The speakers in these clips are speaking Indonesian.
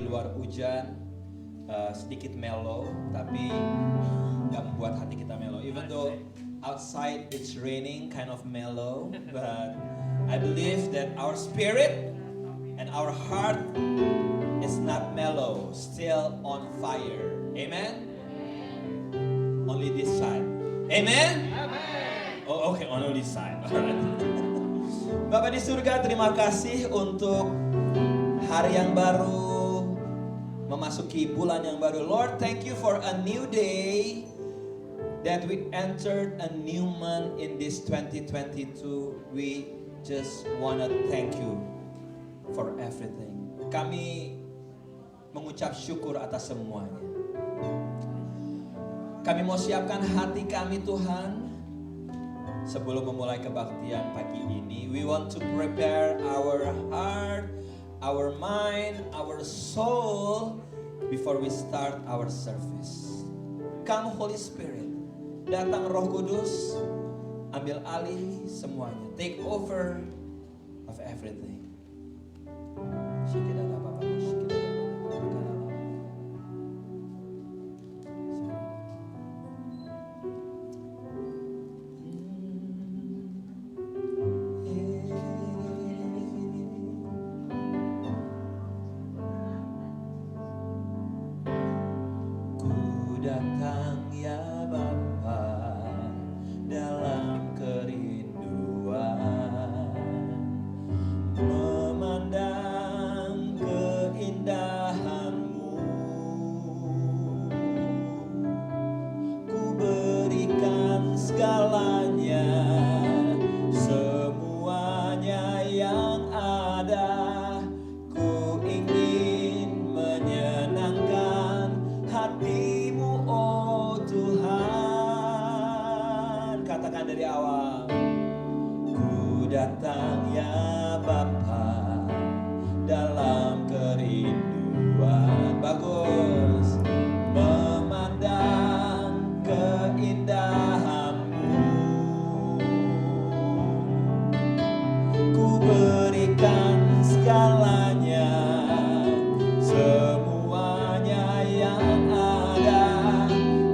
luar hujan, sedikit mellow, tapi nggak membuat hati kita mellow. Even though outside it's raining, kind of mellow, but I believe that our spirit and our heart is not mellow, still on fire. Amen? Only this side. Amen? Oh, okay, only this side. Alright. Bapak di surga, terima kasih untuk hari yang baru, memasuki bulan yang baru. Lord, thank you for a new day, that we entered a new month in this 2022. We just wanna thank you for everything. Kami mengucap syukur atas semuanya. Kami mau siapkan hati kami, Tuhan, sebelum memulai kebaktian pagi ini. We want to prepare our heart, our mind, our soul before we start our service. Come Holy Spirit, datang Roh Kudus, ambil alih semuanya. Take over of everything. Datang ya Bapa dalam kerinduan, memandang keindahan-Mu. Ku berikan segalanya, semuanya yang ada. Ku ingin menyenangkan hati-Mu, oh Tuhan. Katakan dari awal. Ku datang ya Bapa dalam kerinduan. Bagus. Memandang keindahan-Mu. Ku berikan segalanya, semuanya yang ada.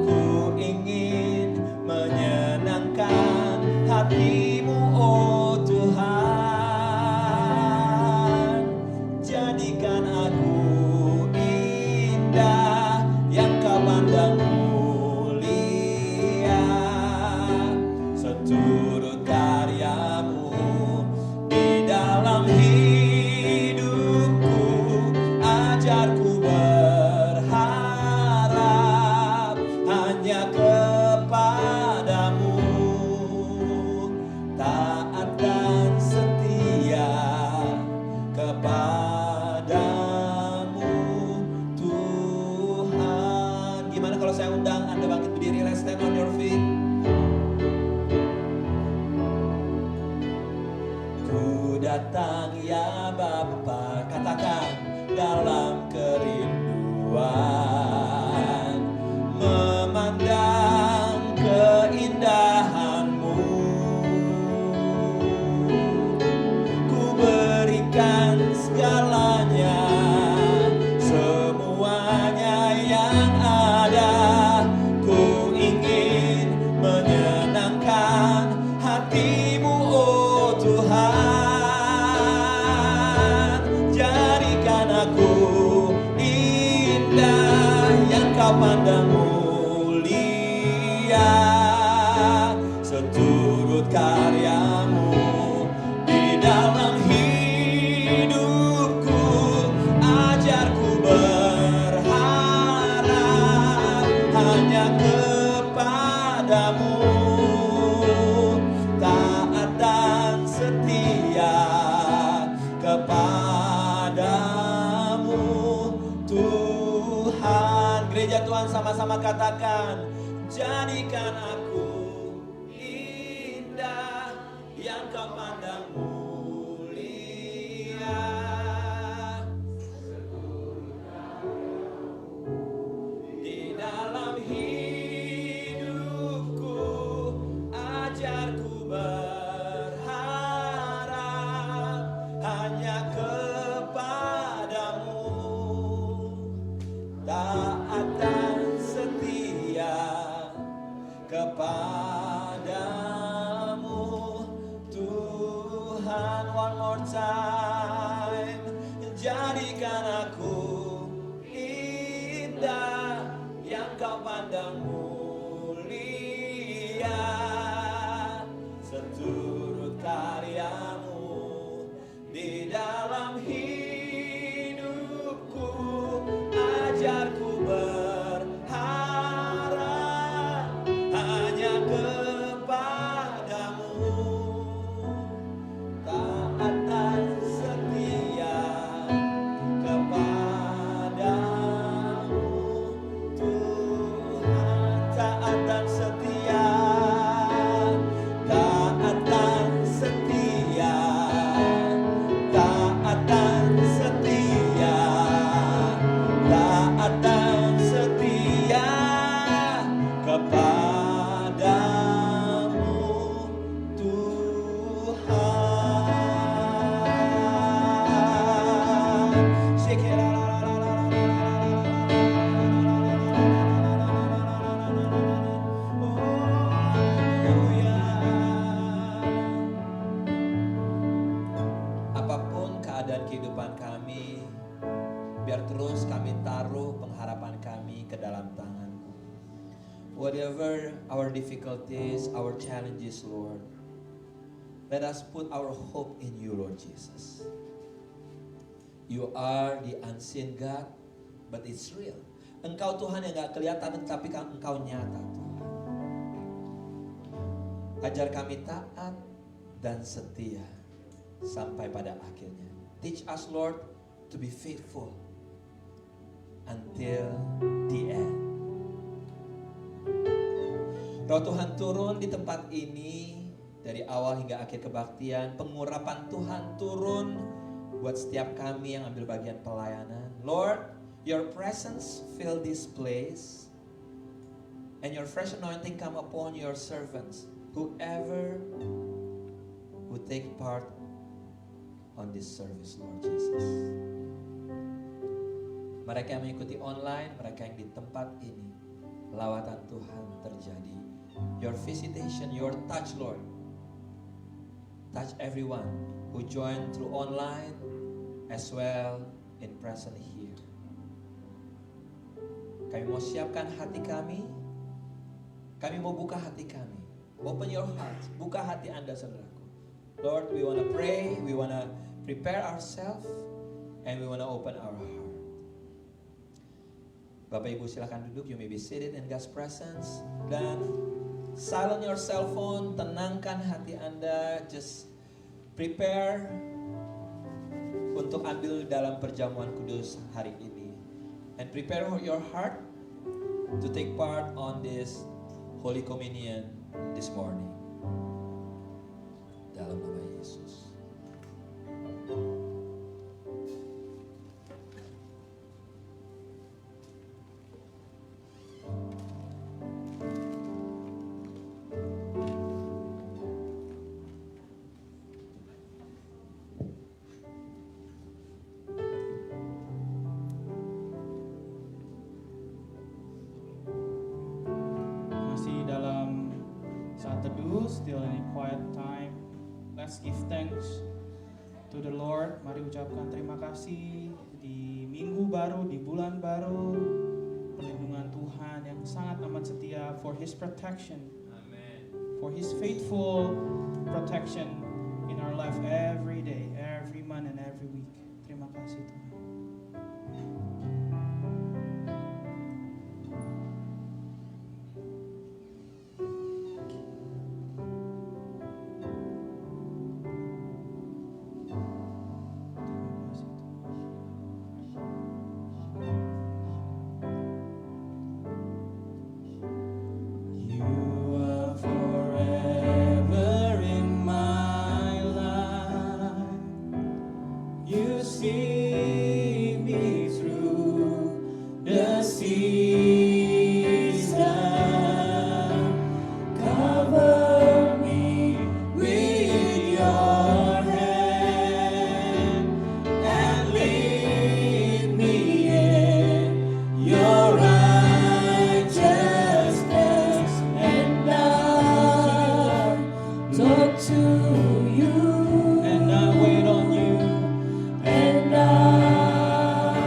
Ku ingin menyenangkan hati-Mu, oh Tuhan. Jadikan aku indah, yang Kau pandang mulia, seturut karya-Mu di dalam hidupku. Ajarku berharap hanya kepadamu, taat dan setia kepadamu, Tuhan. Gimana kalau saya undang Anda bangkit berdiri? Let's stand on your feet. Ku datang ya Bapa, katakan, dalam kerinduan, memandang keindahan-Mu. Ku berikan segalanya, semuanya yang ada. Ku ingin menyenangkan hati-Mu, oh Tuhan. Jadikan aku indah, yang Kau pandang mulia, seturut karya-Mu di dalam hidupku. Ajarku berharap hanya kepadamu, taat dan setia kepadamu, Tuhan. Gereja Tuhan sama-sama katakan, jadikan aku indah, yang Kau pandang mulia, di dalam hidupku. Ajarku berharap hanya kepadamu, aku indah, yang kau pandang mulia, seturut karyamu di dalam hidupku. Ajarku berharap hanya kepadamu, taat dan setia kepadamu Tuhan. Taat dan setia, taat dan setia, taat dan setia, taat dan setia kepadamu Tuhan. Apapun keadaan kehidupan kami, biar terus kami taruh pengharapan kami ke dalam tangan-Mu. Whatever our difficulties, our challenges, Lord, let us put our hope in You, Lord Jesus. You are the unseen God, but it's real. Engkau Tuhan yang gak kelihatan, tapi Engkau nyata, Tuhan. Ajar kami taat dan setia sampai pada akhirnya. Teach us, Lord, to be faithful until the end. Roh Tuhan turun di tempat ini dari awal hingga akhir kebaktian. Pengurapan Tuhan turun buat setiap kami yang ambil bagian pelayanan. Lord, Your presence fill this place, and Your fresh anointing come upon Your servants, whoever who take part on this service, Lord Jesus. Mereka yang mengikuti online, mereka yang di tempat ini, lawatan Tuhan terjadi. Your visitation, Your touch, Lord. Touch everyone who joined through online as well in present here. Kami mau siapkan hati kami. Kami mau buka hati kami. Open your heart. Buka hati Anda, saudaraku. Lord, we want to pray. We want to prepare ourselves. And we want to open our heart. Bapak Ibu silakan duduk. You may be seated in God's presence. Dan silent your cell phone. Tenangkan hati Anda. Just prepare untuk ambil dalam perjamuan kudus hari ini. And prepare your heart to take part on this Holy Communion this morning. Dalam nama Yesus. Still in a quiet time, let's give thanks to the Lord. Mari ucapkan terima kasih di minggu baru, di bulan baru, perlindungan Tuhan yang sangat amat setia, for His protection, Amen. For His faithful protection in our life every day, every month and every week. Terima kasih Tuhan. To you, and I wait on you, and I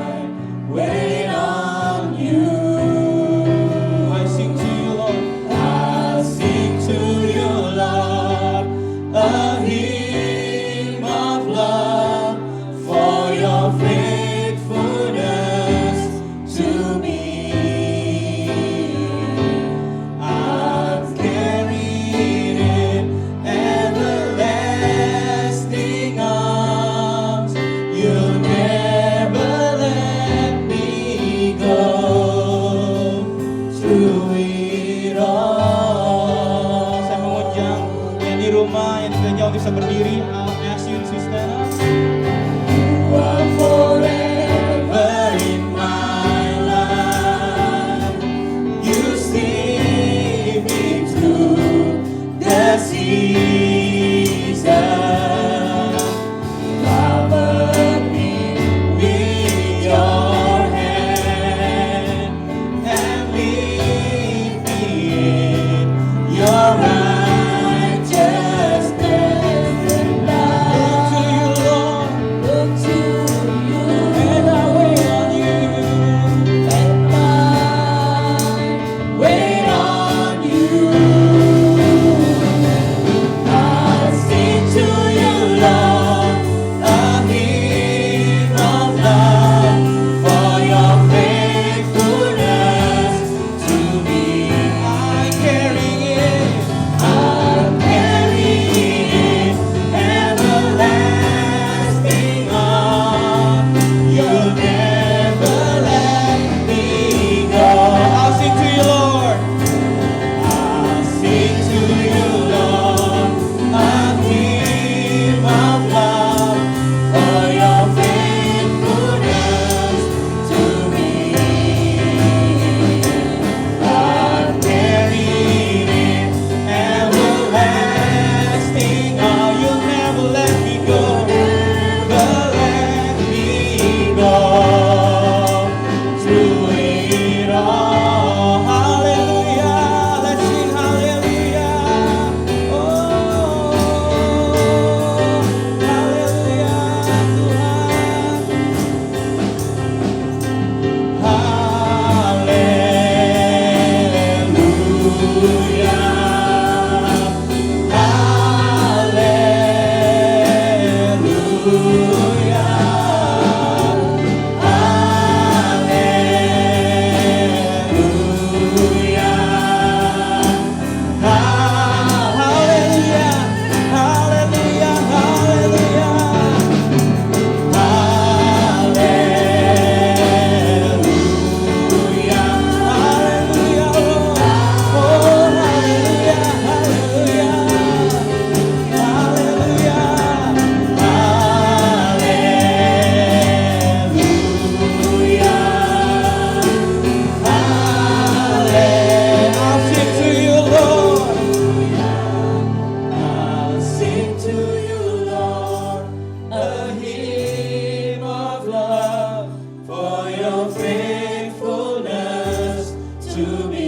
your faithfulness to me.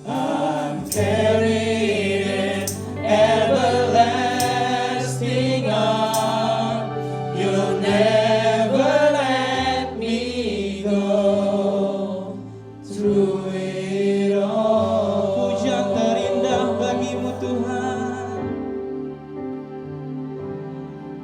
I'm carried in everlasting arms. You'll never let me go through it all. Pujian terindah bagimu Tuhan.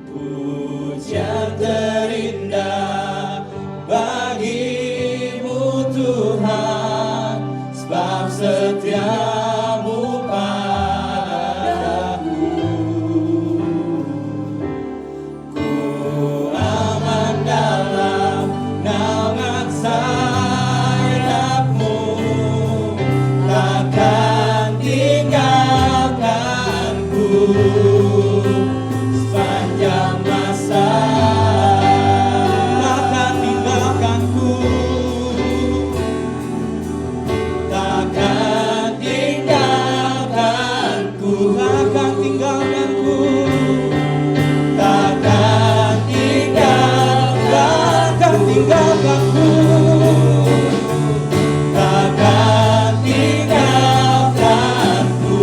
Pujian terindah bagimu Tuhan, sebab setiamu padaku. Ku aman dalam naungan sayapmu, takkan tinggalkanku sepanjang masa. Takkan tinggalkanku, Takkan tinggalkanku, takkan tinggalkanku. takkan tinggalkanku, Takkan tinggalkanku, takkan tinggalkanku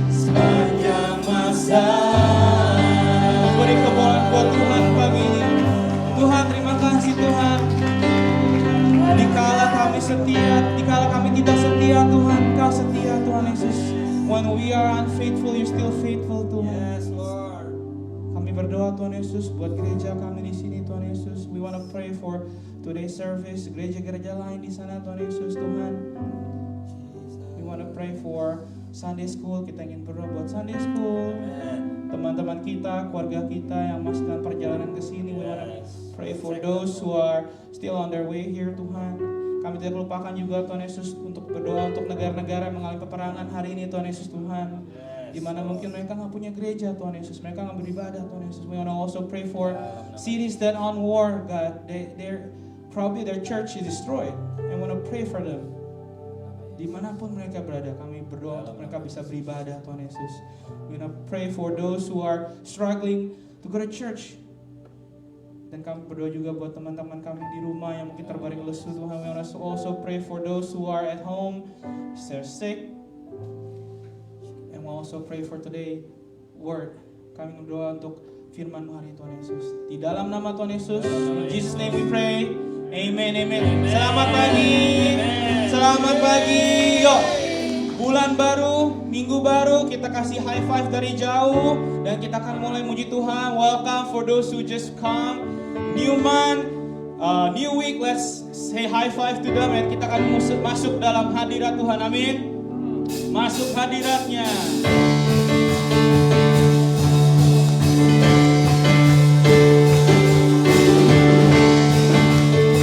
sepanjang masa. beri kemuliaan buat Tuhan pagi ini. Tuhan, terima kasih Tuhan. Dikala kami setia, dikala kami tidak setia Tuhan, Kau setia Tuhan Yesus. When we are unfaithful, You still faithful Tuhan. Yes, Lord. Kami berdoa Tuhan Yesus buat gereja kami di sini Tuhan Yesus. We want to pray for today's service, gereja-gereja lain di sana Tuhan Yesus Tuhan. We want to pray for Sunday School. Kita ingin berdoa buat Sunday School. Amen. Teman-teman kita, keluarga kita yang masih dalam perjalanan ke sini. We want to pray for those who are still on their way here Tuhan. Kami tidak lupakan juga Tuhan Yesus untuk berdoa untuk negara-negara yang mengalami peperangan hari ini Tuhan Yesus Tuhan. Di mana mungkin mereka nggak punya gereja Tuhan Yesus, mereka nggak beribadah Tuhan Yesus. We want to also pray for cities that on war, God. They're probably their church is destroyed, and want to pray for them. Dimanapun mereka berada, kami berdoa untuk mereka bisa beribadah Tuhan Yesus. We want to pray for those who are struggling to go to church. Dan kami berdoa juga buat teman-teman kami di rumah yang mungkin terbaring lesu Tuhan. We want to also pray for those who are at home, they're sick. And we also pray for today word. Kami berdoa untuk firman-Mu hari ini Tuhan Yesus. Di dalam nama Tuhan Yesus, in Jesus name we pray. Amen, amen. Selamat pagi. Selamat pagi. Yuk. Bulan baru, minggu baru, kita kasih high five dari jauh dan kita akan mulai muji Tuhan. Welcome for those who just come. New month, new week, let's say high five to them and kita akan masuk dalam hadirat Tuhan. Amin. Masuk hadiratnya.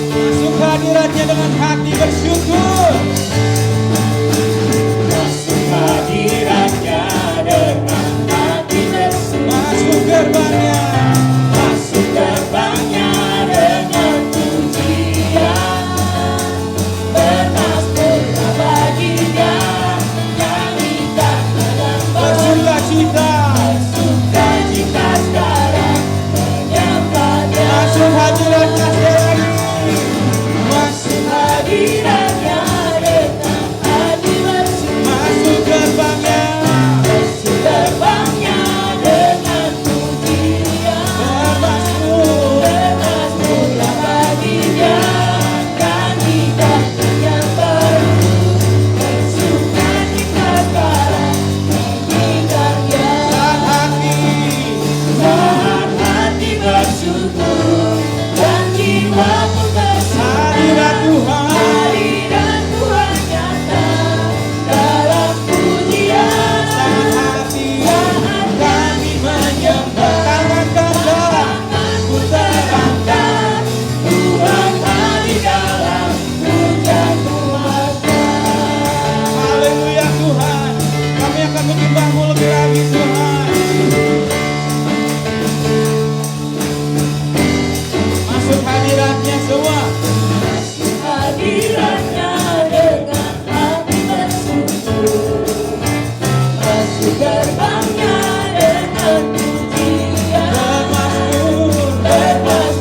Masuk hadiratnya dengan hati bersyukur. Masuk hadiratnya dengan hati bersyukur. Masuk gerbangnya. Masuk gerbangnya dengan pujian. Bermasmurlah baginya, nyanyikan dengan Bersuka-cita. bersukacita sekarang menyembahnya. Masuk hadiratnya sekali lagi. Masuk hadiratnya dengan hati bersyukur. Masuk gerbangnya. Masuk gerbangnya dengan pujian. Bermasmur. Bermasmurlah baginya, nyanyikan yang baru. Bersukacita sekarang mengingatnya. Saat hati bersyukur dan jiwa pun bersyukur. hadirat Tuhan. Hadirat Tuhan nyata dalam pujian. Saat Kami menyembah, tanganku terangkat. Tuhan hari dalam pujianmu makan. haleluya Tuhan. Kami akan menyembah-Mu lebih lagi Tuhan. Masuk hadiratnya semua. Hadiratnya dengan hati bersyukur. Masuk gerbangnya dengan pujian. Bermasmur. Bermasmur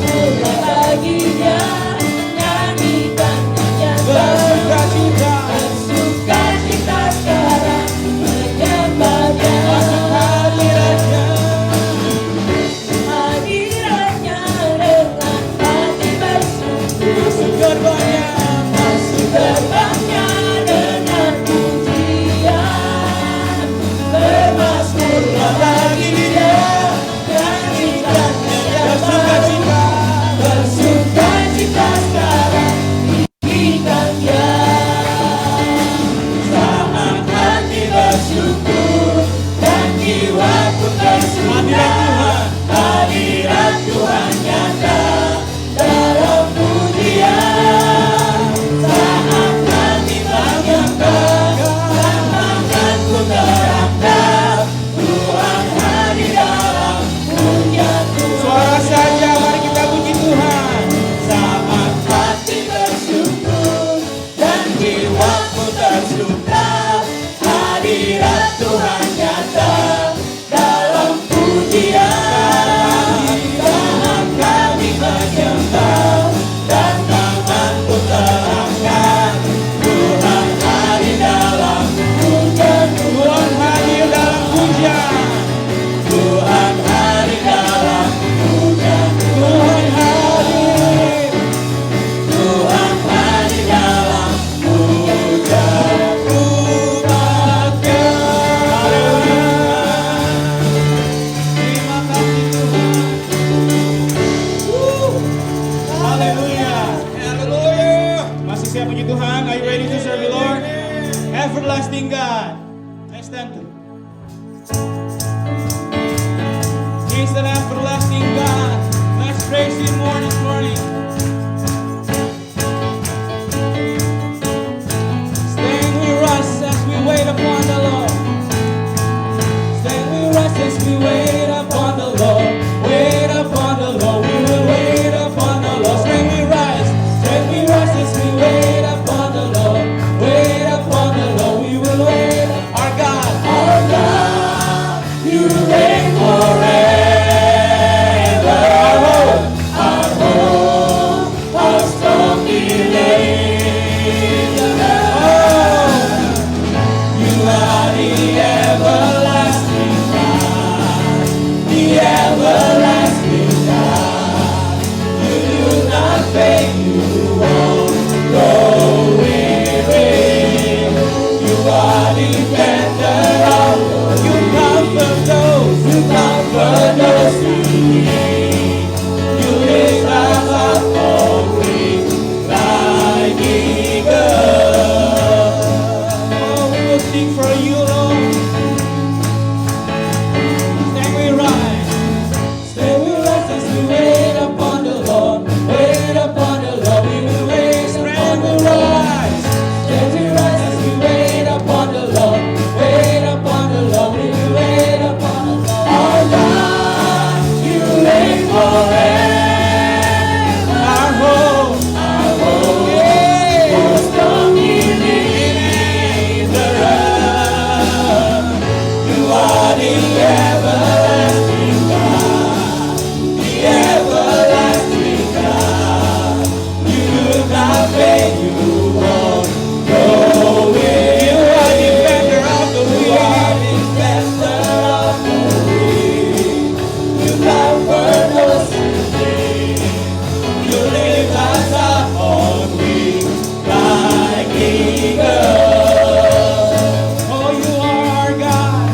Oh, you are our God.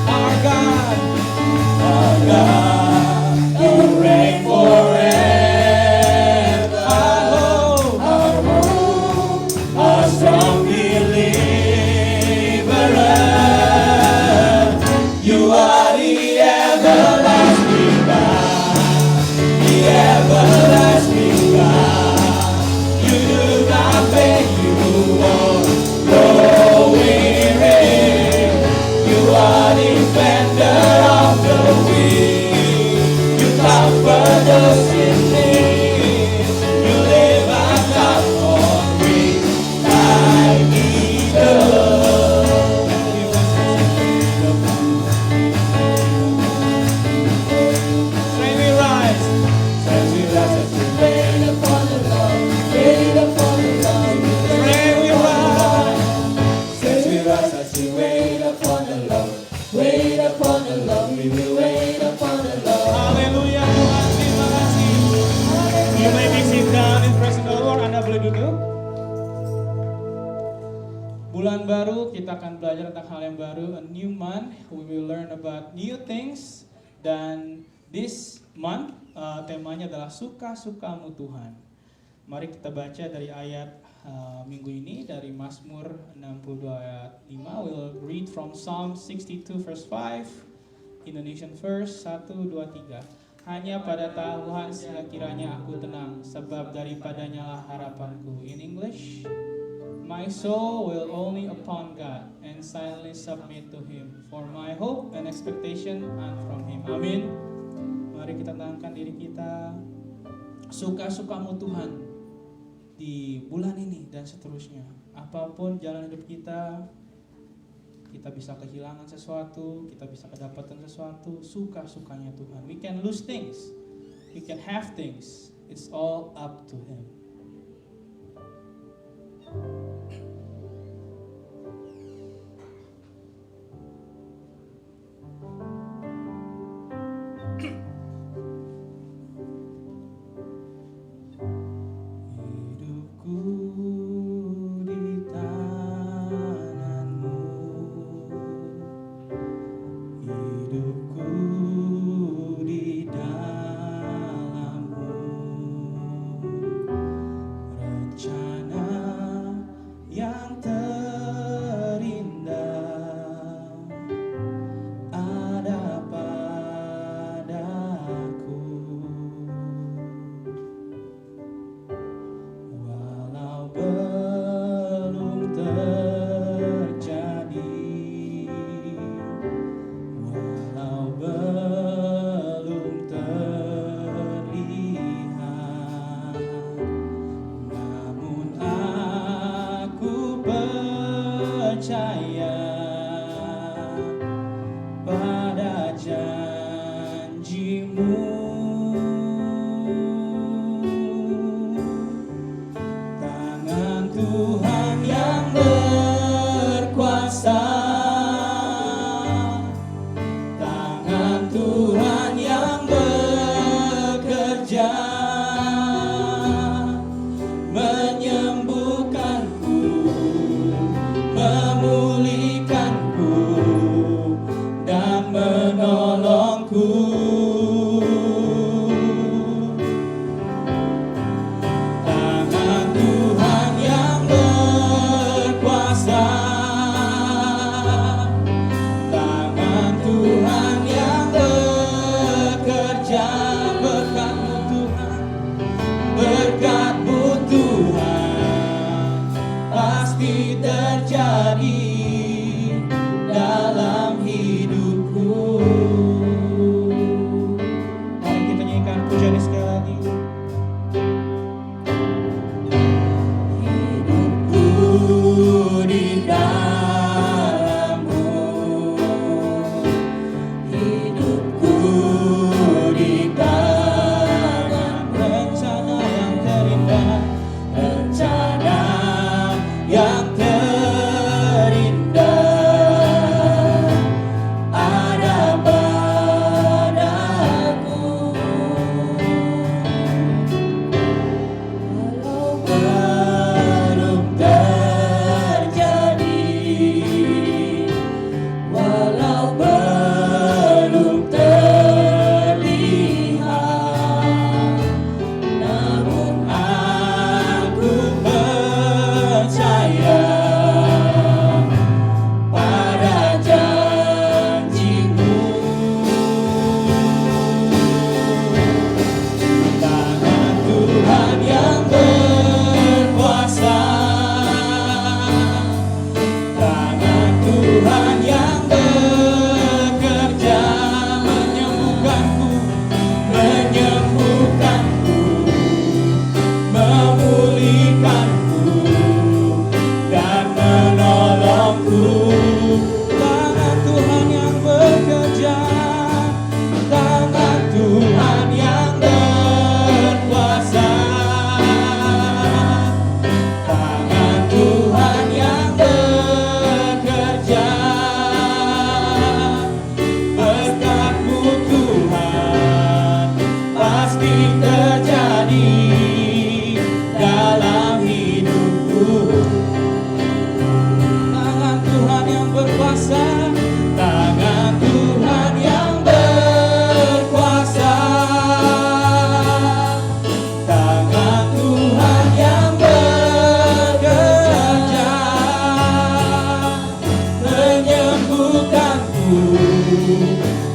Our God. Our God, you reign forever. Our hope. Our strong deliverer. You are the everlasting God, the everlasting God. You do not fail, you won't grow weary. You are defender of the weak. You comfort those in need. You live us up on wings like eagles. Strength we rise. As we rise, as we wait upon the Lord, wait upon the Lord. Strength we rise. As we rise, as we wait upon the Lord, wait upon the Lord, we will wait upon the Lord. Haleluya Tuhan, terima kasih. You may be sit down in presence of the Lord. Anda boleh duduk. Bulan baru, kita akan belajar tentang hal yang baru. A new month, we will learn about new things. Dan this month, temanya adalah suka-sukamu Tuhan. Mari kita baca dari ayat minggu ini dari Mazmur 62 ayat 5. We'll read from Psalm 62 verse 5. Indonesian verse 1, 2, 3. Hanya pada Tuhan sekiranya aku tenang, sebab daripadanya lah harapanku. In English, my soul will only upon God and silently submit to Him, for my hope and expectation are from Him. Amin. Mari kita tenangkan diri kita. Suka-sukamu Tuhan di bulan ini dan seterusnya. Apapun jalan hidup kita bisa kehilangan sesuatu, kita bisa kedapatan sesuatu, suka-sukanya Tuhan. We can lose things, we can have things. It's all up to Him.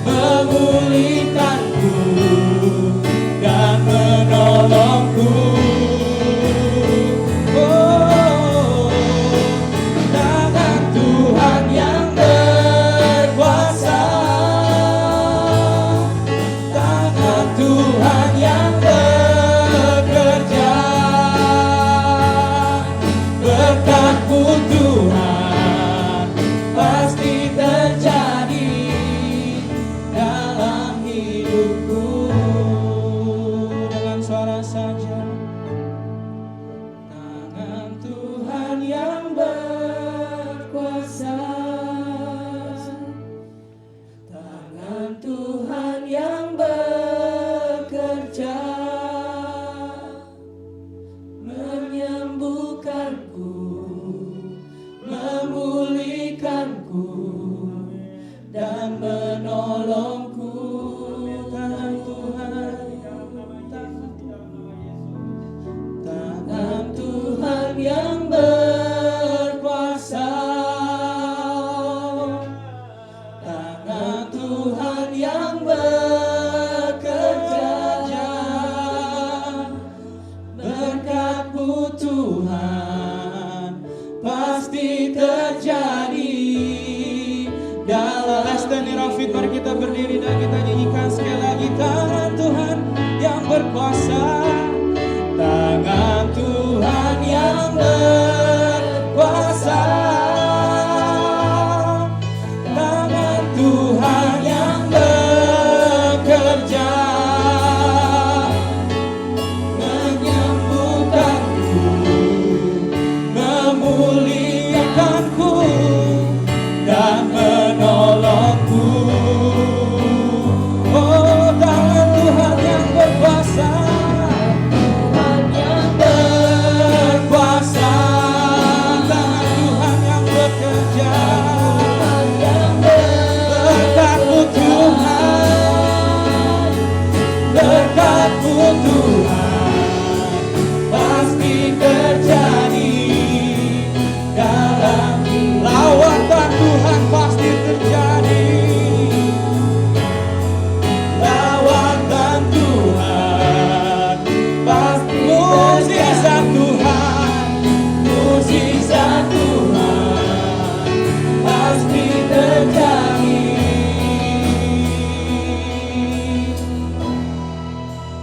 memulihkanku dan menolongku. Oh, tangan Tuhan yang berkuasa, tangan Tuhan yang bekerja, berkat-Mu Tuhan pasti terjadi dalam hidupku. Dengan suara saja, tangan Tuhan yang berkuasa, tangan Tuhan yang bekerja, menyembuhkanku, memulihkanku dan menolongku. Tangan Tuhan, tangan Tuhan yang berkuasa, tangan Tuhan yang bekerja, berkat-Mu Tuhan pasti terjadi dalam. Let's stand in our feet, mari kita berdiri dan kita nyanyikan sekali lagi. Tangan Tuhan yang berkuasa, tangan Tuhan yang berkuasa, tangan Tuhan yang bekerja, menyembuhkanku, memulihkanku dan menolongku. Oh, tangan Tuhan yang berkuasa, Tuhan yang berkuasa, tangan Tuhan yang bekerja, berkat-Mu Tuhan, berkat-Mu Tuhan pasti terjadi dalam lawatan Tuhan pasti terjadi, lawatan Tuhan pasti, mukjizat Tuhan, mukjizat Tuhan pasti terjadi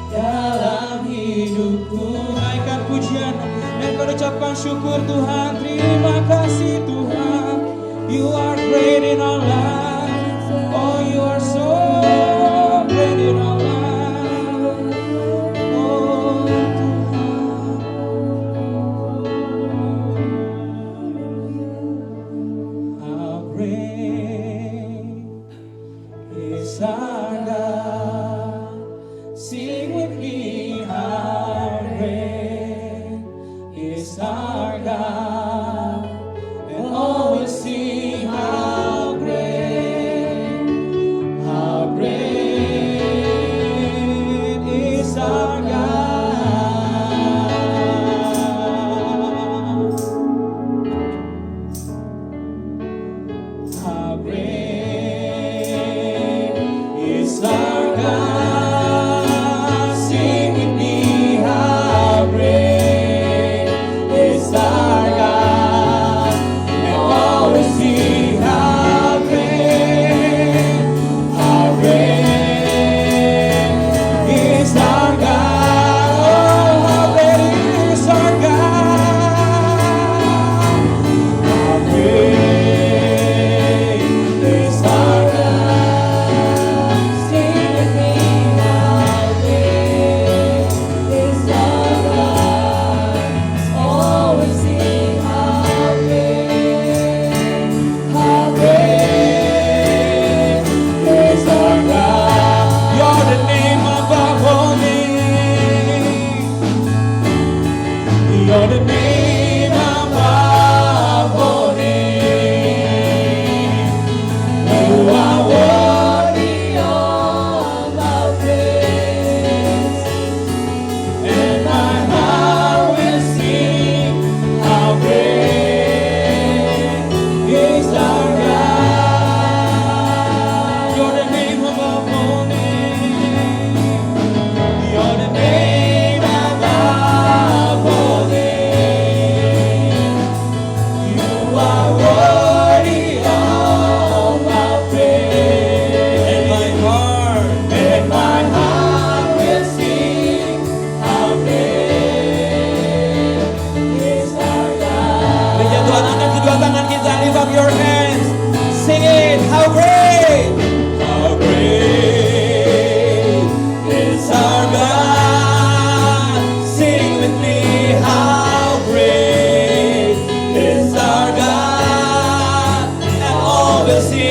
dalam hidupku. Naikkan pujian dan kau ucapkan syukur Tuhan. Terima kasih Tuhan, You are great in our lives. Oh, You are so great in our lives. Oh Tuhan, how great is our God. Sing with me, how great is our God. And all will see how great is our God. How great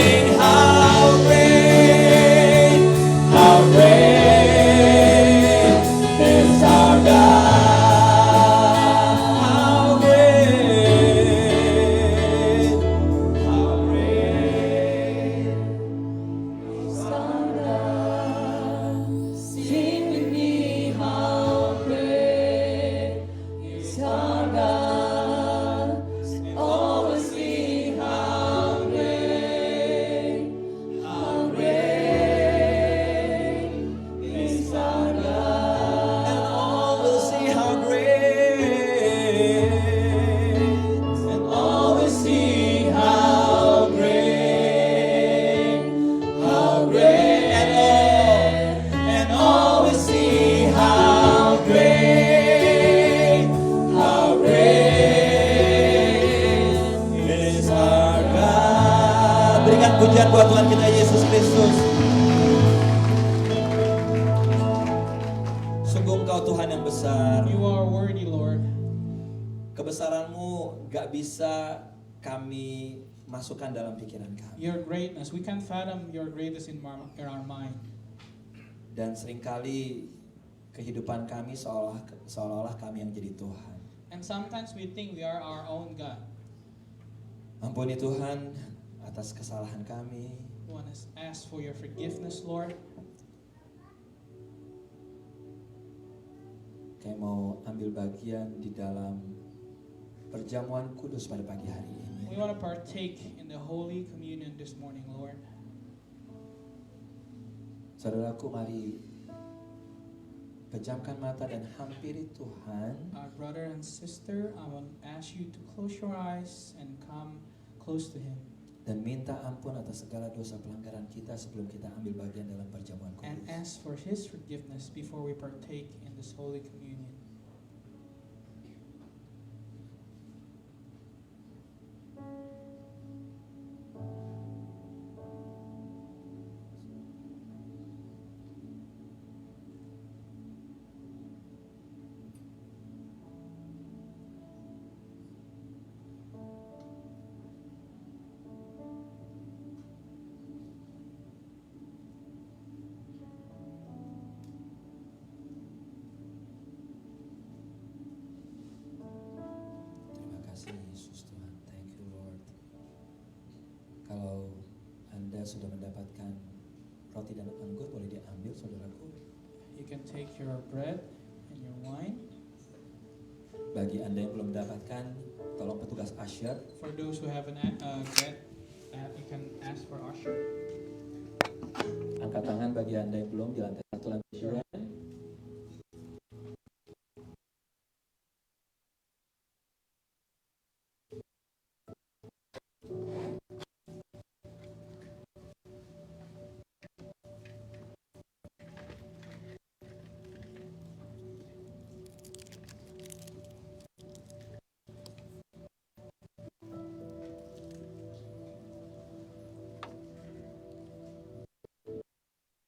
sing how great is our God. How great is our God. Sing with me, how great is our God. Always sing how great is our God. And all will see how great, and all will see how great, and all will see how great is our God. Berikan pujian buat Tuhan kita Yesus Kristus. Sungguh Engkau Tuhan yang besar. You are worthy, Lord. Kebesaran-Mu gak bisa kami masukkan dalam pikiran kami. Your greatness, we can fathom your greatness in our mind. Dan seringkali kehidupan kami seolah-olah kami yang jadi Tuhan. And sometimes we think we are our own God. Ampuni Tuhan atas kesalahan kami. We want to ask for your forgiveness, Lord. Kami mau ambil bagian di dalam perjamuan kudus pada pagi hari ini. We want to partake in the Holy Communion this morning, Lord. Saudaraku, mari pejamkan mata dan hampiri Tuhan. Our brother and sister, I want to ask you to close your eyes and come close to Him. Dan minta ampun atas segala dosa pelanggaran kita sebelum kita ambil bagian dalam perjamuan And kudus. ask for His forgiveness before we partake in this Holy Communion. Terima kasih Yesus Tuhan. Thank you Lord. Kalau Anda sudah mendapatkan roti dan anggur, boleh diambil saudaraku. You can take your bread and your wine. Bagi Anda yang belum mendapatkan, tolong petugas usher. For those who haven't get that, you can ask for usher. Angkat tangan bagi Anda yang belum di lantai 1 lantai 2.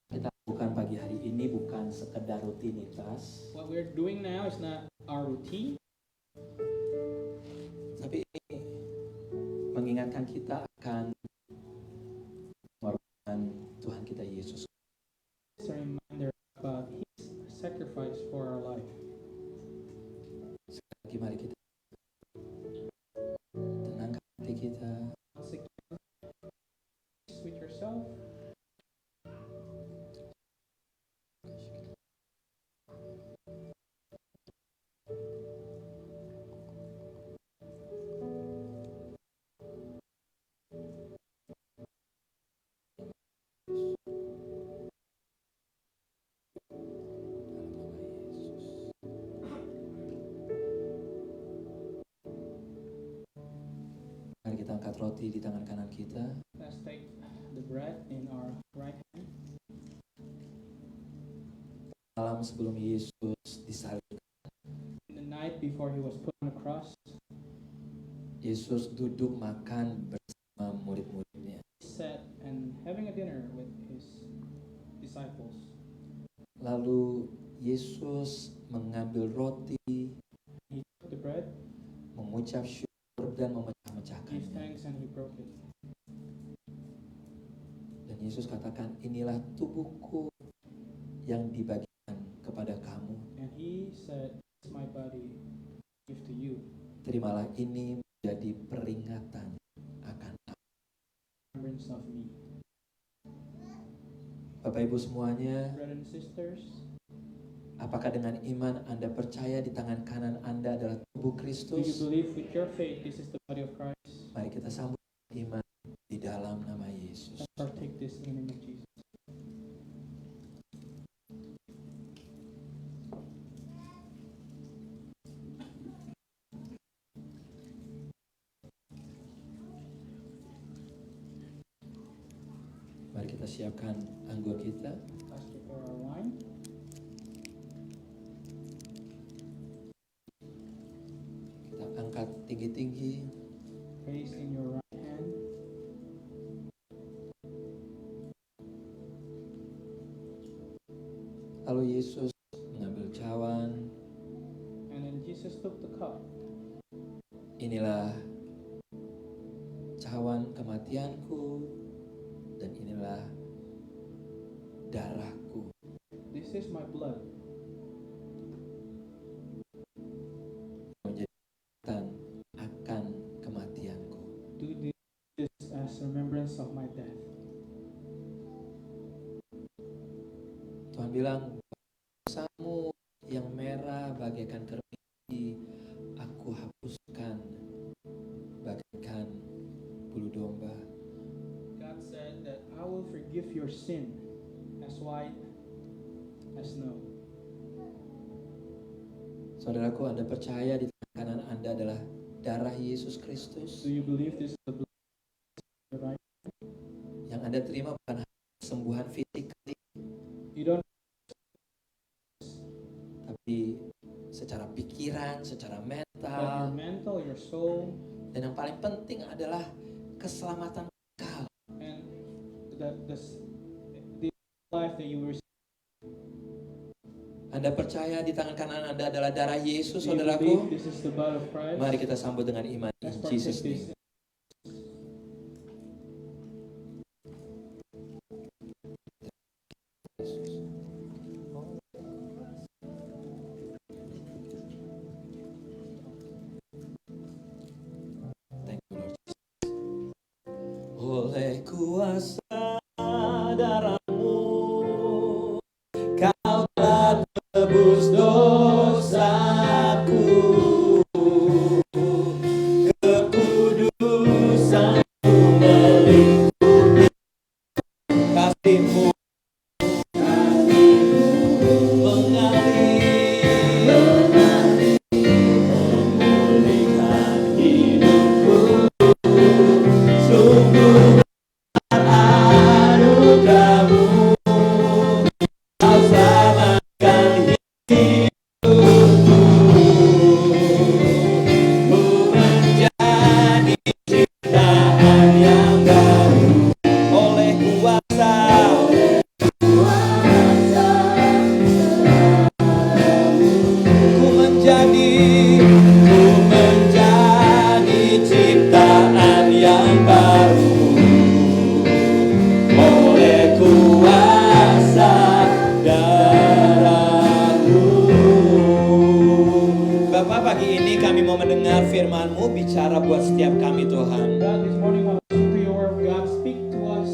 Kita lakukan pagi hari ini bukan sekedar rutinitas, What we're doing now is not our routine, tapi ini mengingatkan kita akan pengorbanan Tuhan kita Yesus. it's a reminder about His sacrifice for our life. Sekali lagi mari kita tenangkan hati kita. Once again, peace with yourself. Mari kita angkat roti di tangan kanan kita. Let's take the bread in our right hand. Malam sebelum Yesus disalib, In the night before He was put on the cross, Yesus duduk makan bersama murid-muridnya. He sat and having a dinner with His disciples. Lalu Yesus mengambil roti, He took the bread, mengucap syukur dan gave memecah-mecahkannya. thanks, and He broke it. Yesus katakan, inilah tubuhku yang dibagikan kepada kamu. And he said, "This is my body, give to you." Terimalah ini menjadi peringatan akan Remembrance of me. Bapak Ibu semuanya, Brothers and sisters, apakah dengan iman Anda percaya di tangan kanan Anda adalah tubuh do you Kristus? believe with your faith this is the body of Christ? Mari kita sambut iman di dalam nama Yesus. Let's partake this in the name of Jesus. Mari kita siapkan anggur kita. Let's prepare our wine. Kita angkat tinggi-tinggi. Raise in your right hand. Lalu Yesus mengambil cawan. And then Jesus took the cup. Inilah cawan kematianku dan inilah darahku. This is my blood. Menjadi peringatan akan kematianku. Do this as remembrance of my death. Tuhan bilang, dosamu yang merah bagaikan kermiti, aku hapuskan bagaikan bulu domba. God said that I will forgive your sin as white as snow. Saudaraku, Anda percaya di tangan kanan Anda adalah darah Yesus Kristus? Do you believe this is the blood of right? Yang Anda terima bukan hanya kesembuhan fisik, You don't tapi secara pikiran, secara but mental, your mental, your soul, dan yang paling penting adalah keselamatan kekal. and the life that you receive. Anda percaya di tangan kanan Anda adalah darah Yesus, Do you saudaraku? believe this is the blood of Christ? Mari kita sambut dengan iman. Let's In partake Jesus' this. name. Thank you, Lord Jesus. Oleh kuasa darah-Mu, Kau telah tebus dosaku. Kekudusan-Mu melingkupi, kasih-Mu mengalir, memulihkan hidupku. Sungguh anugerah-Mu, Kau selamatkan hidupku. Ku menjadi ciptaan yang baru oleh kuasa. Ku menjadi ciptaan yang baru oleh kuasa darah-Mu. Bapak, pagi ini kami mau mendengar firman-Mu bicara buat setiap kami, Tuhan. God, this morning I listen to your word. God, speak to us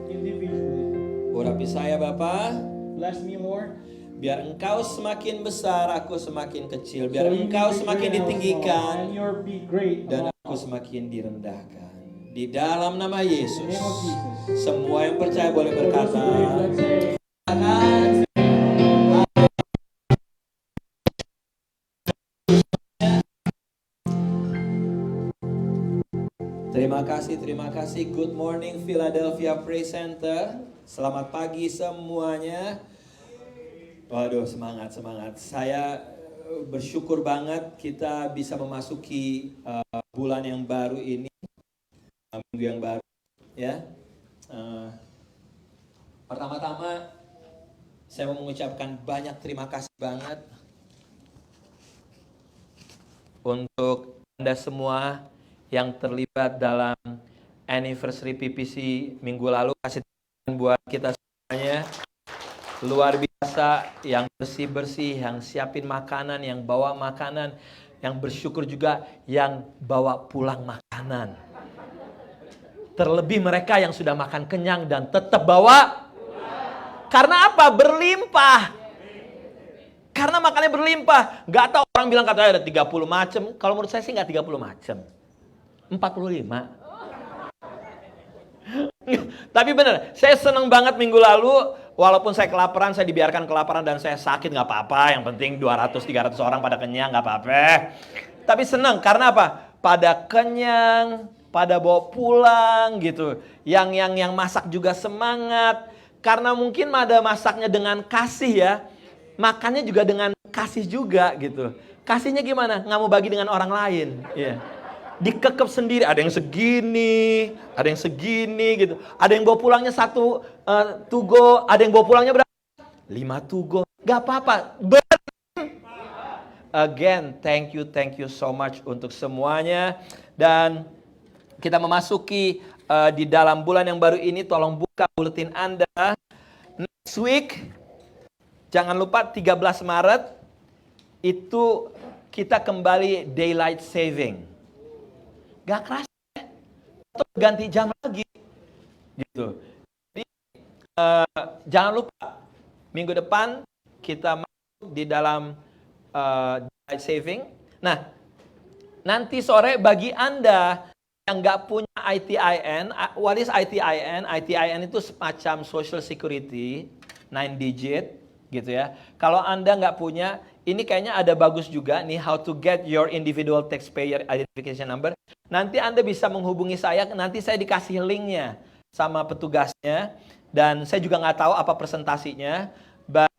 individually. Urapi saya, Bapak, Bless me, Lord. biar Engkau semakin besar, aku semakin kecil. Biar So you Engkau be semakin great and ditinggikan small, and you're be great dan among aku us. semakin direndahkan. Di dalam nama In the Yesus, name of Jesus. semua yang percaya boleh For those who berkata, believe, let's say, terima kasih. Good morning Philadelphia Praise Center. Selamat pagi semuanya. Waduh, semangat. Saya bersyukur banget kita bisa memasuki bulan yang baru ini, minggu yang baru, ya. Pertama-tama, saya mau mengucapkan banyak terima kasih banget untuk Anda semua yang terlibat dalam anniversary PPC minggu lalu. Kasih buat kita semuanya. Luar biasa, yang bersih-bersih, yang siapin makanan, yang bawa makanan, yang bersyukur juga yang bawa pulang makanan. Terlebih mereka yang sudah makan kenyang dan tetap bawa. Karena apa? Berlimpah. Karena makannya berlimpah. Gak tahu orang bilang katanya ada 30 macam. Kalau menurut saya sih gak 30 macam. 45. Tapi benar, saya senang banget minggu lalu, walaupun saya kelaparan, saya dibiarkan kelaparan dan saya sakit, gak apa-apa. Yang penting 200-300 orang pada kenyang, gak apa-apa. Tapi senang, karena apa? Pada kenyang, pada bawa pulang gitu. Yang masak juga semangat. Karena mungkin ada masaknya dengan kasih ya. Makannya juga dengan kasih juga gitu. Kasihnya gimana? Nggak mau bagi dengan orang lain. Yeah. Dikekep sendiri, ada yang segini gitu. Ada yang bawa pulangnya 1 tugo, ada yang bawa pulangnya berapa? 5 tugo. Gak apa-apa. Again, thank you so much untuk semuanya. Dan kita memasuki di dalam bulan yang baru ini, tolong buka buletin Anda. Next week, jangan lupa 13 Maret, itu kita kembali daylight saving. Gak keras ya? Atau ganti jam lagi gitu. Jadi jangan lupa minggu depan kita masuk di dalam daylight saving. Nah, nanti sore bagi Anda yang gak punya ITIN, what is ITIN? ITIN itu semacam social security 9 digit gitu ya. Kalau Anda nggak punya, ini kayaknya ada bagus juga nih, how to get your individual taxpayer identification number. Nanti Anda bisa menghubungi saya, nanti saya dikasih linknya sama petugasnya. Dan saya juga nggak tahu apa presentasinya. But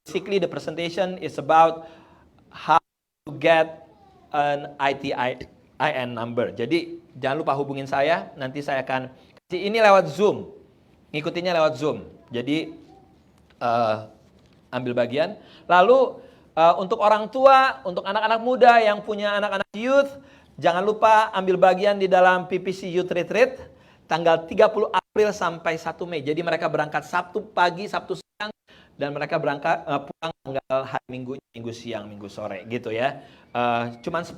basically the presentation is about how to get an ITIN number. Jadi jangan lupa hubungin saya, nanti saya akan kasih ini lewat Zoom. Ngikutinnya lewat Zoom. Jadi ambil bagian. Lalu untuk orang tua, untuk anak-anak muda yang punya anak-anak youth, jangan lupa ambil bagian di dalam PPC Youth Retreat tanggal 30 April sampai 1 Mei. Jadi mereka berangkat Sabtu pagi, Sabtu siang, dan mereka berangkat pulang tanggal hari Minggu siang, Minggu sore gitu ya. Cuman $10,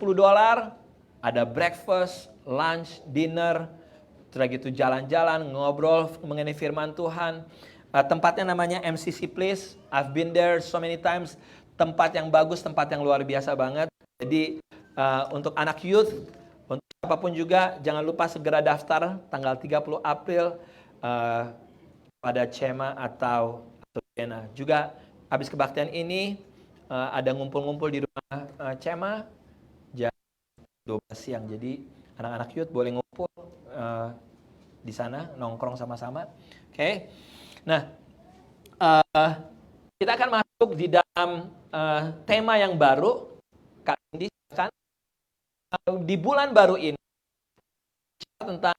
ada breakfast, lunch, dinner, setelah gitu jalan-jalan, ngobrol mengenai firman Tuhan. Tempatnya namanya MCC Place. I've been there so many times. Tempat yang bagus, tempat yang luar biasa banget. Jadi untuk anak youth, untuk siapapun juga, jangan lupa segera daftar tanggal 30 April pada CEMA atau Jena. Juga habis kebaktian ini ada ngumpul-ngumpul di rumah CEMA jam 12 siang. Jadi anak-anak youth boleh ngumpul di sana, nongkrong sama-sama. Oke. Nah, kita akan masuk di dalam tema yang baru. Kak Indi, kan? Di bulan baru ini tentang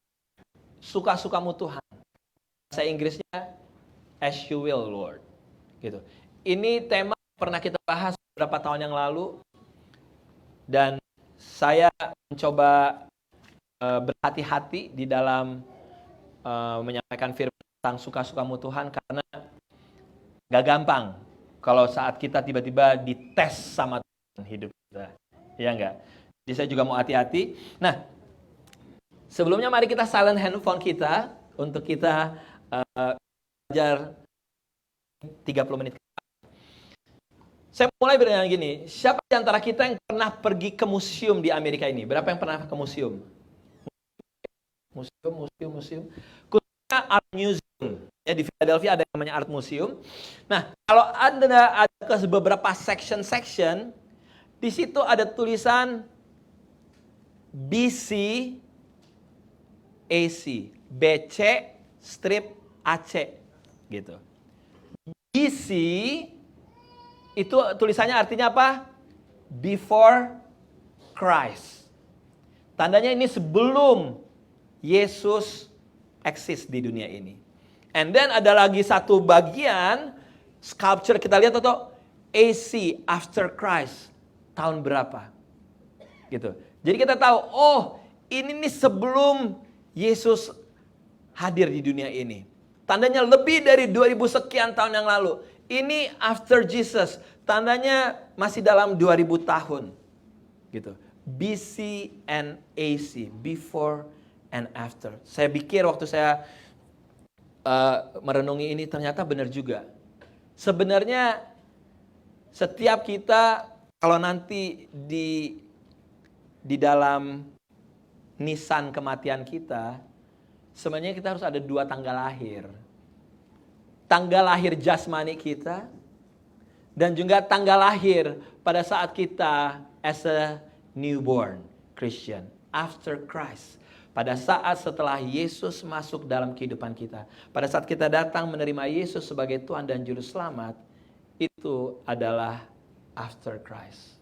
suka-sukamu Tuhan. Bahasa Inggrisnya as you will Lord. Gitu. Ini tema pernah kita bahas beberapa tahun yang lalu dan saya mencoba berhati-hati di dalam menyampaikan firman tentang suka-sukamu Tuhan karena gak gampang kalau saat kita tiba-tiba dites sama Tuhan hidup kita. Ya enggak? Jadi saya juga mau hati-hati. Nah, sebelumnya mari kita silent handphone kita untuk kita belajar 30 menit. Saya mulai bertanya gini, siapa di antara kita yang pernah pergi ke museum di Amerika ini? Berapa yang pernah ke museum? Museum. Khususnya Art Museum. Ya, di Philadelphia ada yang namanya Art Museum. Nah, kalau Anda ada ke beberapa section, di situ ada tulisan BC AC, BC strip AC gitu. BC itu tulisannya artinya apa? Before Christ. Tandanya ini sebelum Yesus eksis di dunia ini. And then ada lagi satu bagian sculpture kita lihat atau AC after Christ. Tahun berapa? Gitu. Jadi kita tahu, oh ini nih sebelum Yesus hadir di dunia ini. Tandanya lebih dari 2000 sekian tahun yang lalu. Ini after Jesus. Tandanya masih dalam 2000 tahun. Gitu. BC and AC, before and after. Saya pikir waktu saya merenungi ini ternyata benar juga. Sebenarnya setiap kita kalau nanti di dalam nisan kematian kita, sebenarnya kita harus ada 2 tanggal lahir. Tanggal lahir jasmani kita dan juga tanggal lahir pada saat kita as a newborn Christian after Christ. Pada saat setelah Yesus masuk dalam kehidupan kita. Pada saat kita datang menerima Yesus sebagai Tuhan dan Juru Selamat. Itu adalah after Christ.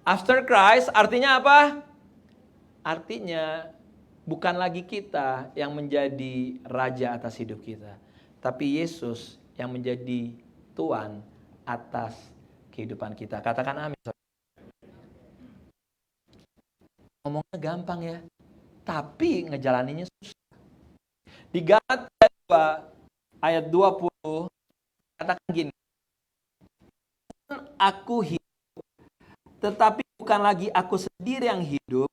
After Christ artinya apa? Artinya bukan lagi kita yang menjadi raja atas hidup kita. Tapi Yesus yang menjadi Tuhan atas kehidupan kita. Katakan amin. Ngomongnya gampang ya, tapi ngejalaninnya susah. Di Galatia 2 ayat 20 katakan gini, aku hidup, tetapi bukan lagi aku sendiri yang hidup,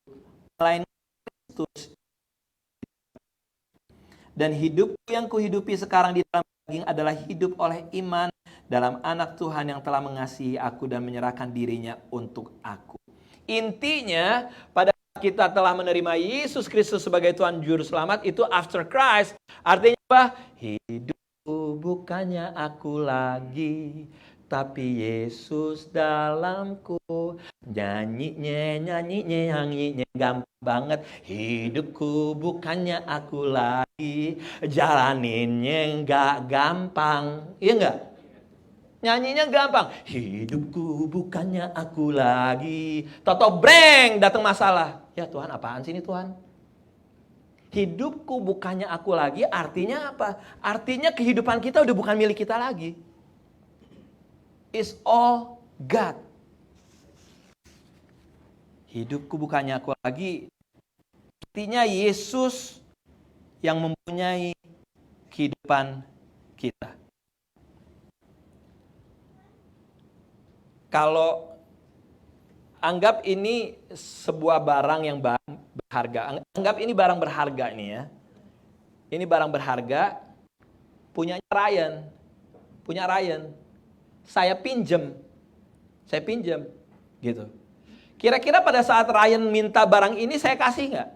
melainkan Kristus. Dan hidupku yang kuhidupi sekarang di dalam daging adalah hidup oleh iman dalam anak Tuhan yang telah mengasihi aku dan menyerahkan dirinya untuk aku. Intinya pada kita telah menerima Yesus Kristus sebagai Tuhan Juru Selamat, itu after Christ. Artinya apa? Hidupku bukannya aku lagi, tapi Yesus dalamku. Nyanyinya gampang banget. Hidupku bukannya aku lagi, jalaninnya nggak gampang. Iya nggak? Nyanyinya gampang. Hidupku bukannya aku lagi. Toto breng datang masalah. Ya Tuhan, apaan sih ini Tuhan? Hidupku bukannya aku lagi artinya apa? Artinya kehidupan kita udah bukan milik kita lagi. It's all God. Hidupku bukannya aku lagi. Artinya Yesus yang mempunyai kehidupan kita. Kalau anggap ini sebuah barang yang berharga. Anggap ini barang berharga nih ya. Ini barang berharga punyanya Ryan. Punya Ryan. Saya pinjem gitu. Kira-kira pada saat Ryan minta barang ini saya kasih nggak?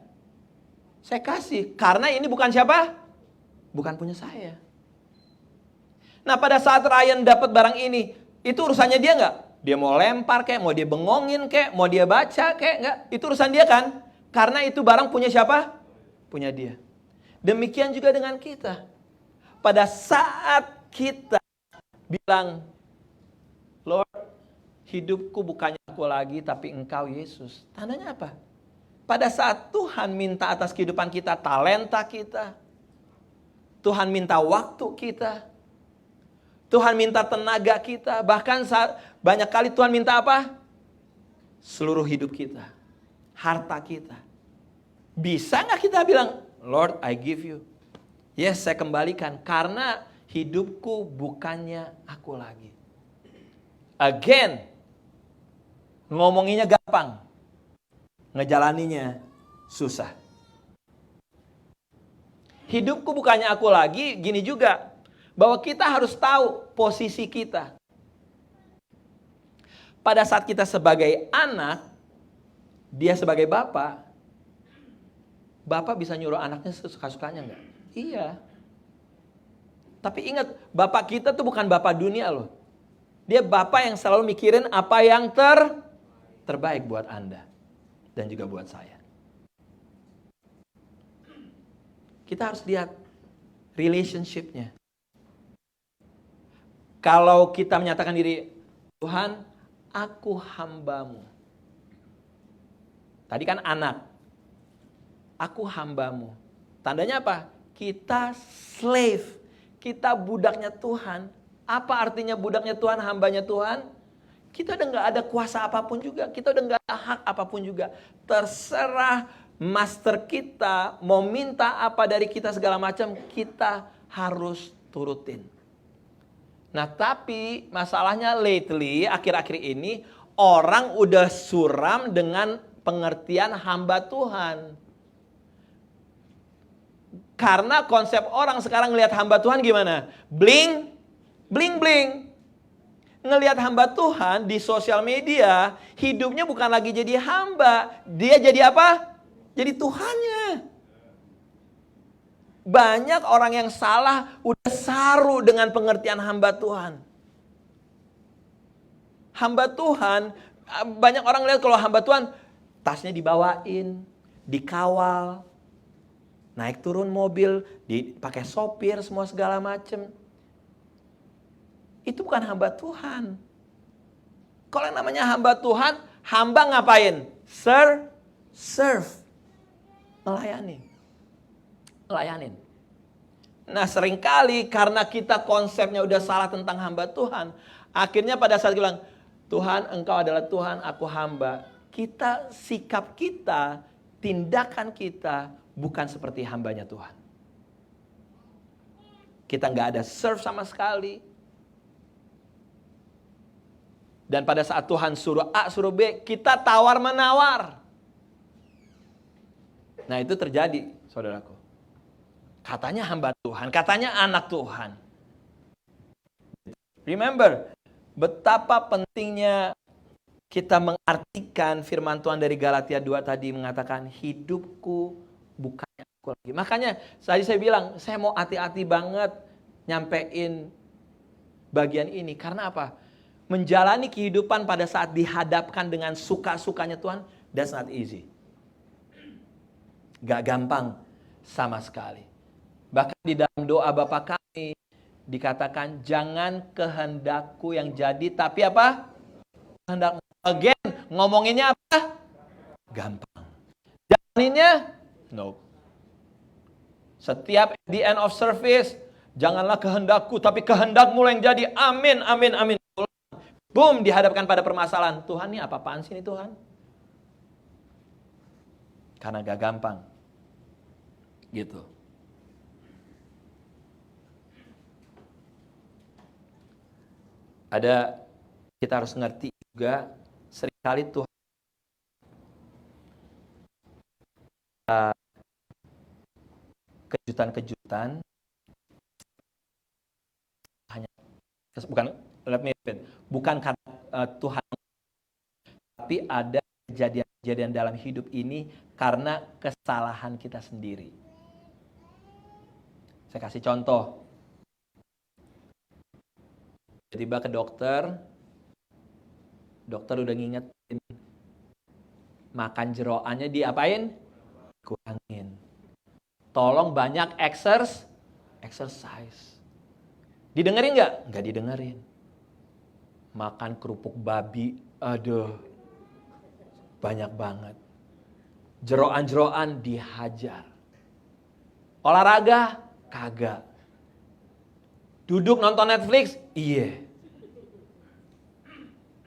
Saya kasih, karena ini bukan siapa? Bukan punya saya. Nah pada saat Ryan dapat barang ini, itu urusannya dia nggak? Dia mau lempar kek, mau dia bengongin kek, mau dia baca kek, nggak? Itu urusan dia kan? Karena itu barang punya siapa? Punya dia. Demikian juga dengan kita. Pada saat kita bilang, Lord, hidupku bukannya aku lagi, tapi Engkau Yesus. Tandanya apa? Pada saat Tuhan minta atas kehidupan kita, talenta kita. Tuhan minta waktu kita. Tuhan minta tenaga kita. Bahkan banyak kali Tuhan minta apa? Seluruh hidup kita. Harta kita. Bisa gak kita bilang, Lord, I give you. Yes, saya kembalikan. Karena hidupku bukannya aku lagi. Again, ngomonginnya gampang, ngejalaninya susah. Hidupku bukannya aku lagi, gini juga, bahwa kita harus tahu posisi kita. Pada saat kita sebagai anak, dia sebagai bapak bisa nyuruh anaknya sesuka-sukanya enggak? Iya. Tapi ingat, bapak kita tuh bukan bapak dunia loh. Dia bapak yang selalu mikirin apa yang terbaik buat Anda. Dan juga buat saya. Kita harus lihat relationship-nya. Kalau kita menyatakan diri, Tuhan, aku hambamu. Tadi kan anak. Aku hambamu. Tandanya apa? Kita slave. Kita budaknya Tuhan. Apa artinya budaknya Tuhan, hambanya Tuhan? Kita udah gak ada kuasa apapun juga. Kita udah gak ada hak apapun juga. Terserah master kita mau minta apa dari kita segala macam, kita harus turutin. Nah, tapi masalahnya lately, akhir-akhir ini, orang udah suram dengan pengertian hamba Tuhan. Karena konsep orang sekarang ngelihat hamba Tuhan gimana? Bling, bling, bling. Ngelihat hamba Tuhan di sosial media, hidupnya bukan lagi jadi hamba. Dia jadi apa? Jadi Tuhannya. Banyak orang yang salah udah saru dengan pengertian hamba Tuhan. Hamba Tuhan, banyak orang lihat kalau hamba Tuhan, tasnya dibawain, dikawal, naik turun mobil, dipakai sopir, semua segala macem. Itu bukan hamba Tuhan. Kalau yang namanya hamba Tuhan, hamba ngapain? Serve. Ngelayanin. Nah, seringkali karena kita konsepnya udah salah tentang hamba Tuhan, akhirnya pada saat kita bilang, Tuhan, Engkau adalah Tuhan, aku hamba. Sikap kita, tindakan kita bukan seperti hambanya Tuhan. Kita nggak ada serve sama sekali. Dan pada saat Tuhan suruh A, suruh B, kita tawar-menawar. Nah, itu terjadi, saudaraku. Katanya hamba Tuhan, katanya anak Tuhan. Remember, betapa pentingnya kita mengartikan firman Tuhan dari Galatia 2 tadi mengatakan, hidupku bukan aku lagi. Makanya tadi saya bilang, saya mau hati-hati banget nyampein bagian ini. Karena apa? Menjalani kehidupan pada saat dihadapkan dengan suka-sukanya Tuhan, that's not easy. Gak gampang sama sekali. Bahkan di dalam doa Bapa kami dikatakan, jangan kehendakku yang jadi, tapi apa? Kehendakmu. Again, ngomonginnya apa? Gampang. Jalaninnya? No. Setiap at the end of service, janganlah kehendakku, tapi kehendakmu yang jadi. Amin, amin, amin. Boom, dihadapkan pada permasalahan. Tuhan, ini apa-apaan sih ini Tuhan? Karena gak gampang. Gitu. Kita harus ngerti juga, seringkali Tuhan kejutan-kejutan hanya bukan karena Tuhan, tapi ada kejadian-kejadian dalam hidup ini karena kesalahan kita sendiri. Saya kasih contoh. Tiba-tiba ke dokter udah ngingetin, makan jeroannya diapain? Kurangin. Tolong banyak exercise. Didengerin nggak? Nggak didengerin. Makan kerupuk babi, aduh, banyak banget. Jeroan-jeroan dihajar. Olahraga, kagak. Duduk nonton Netflix, iya.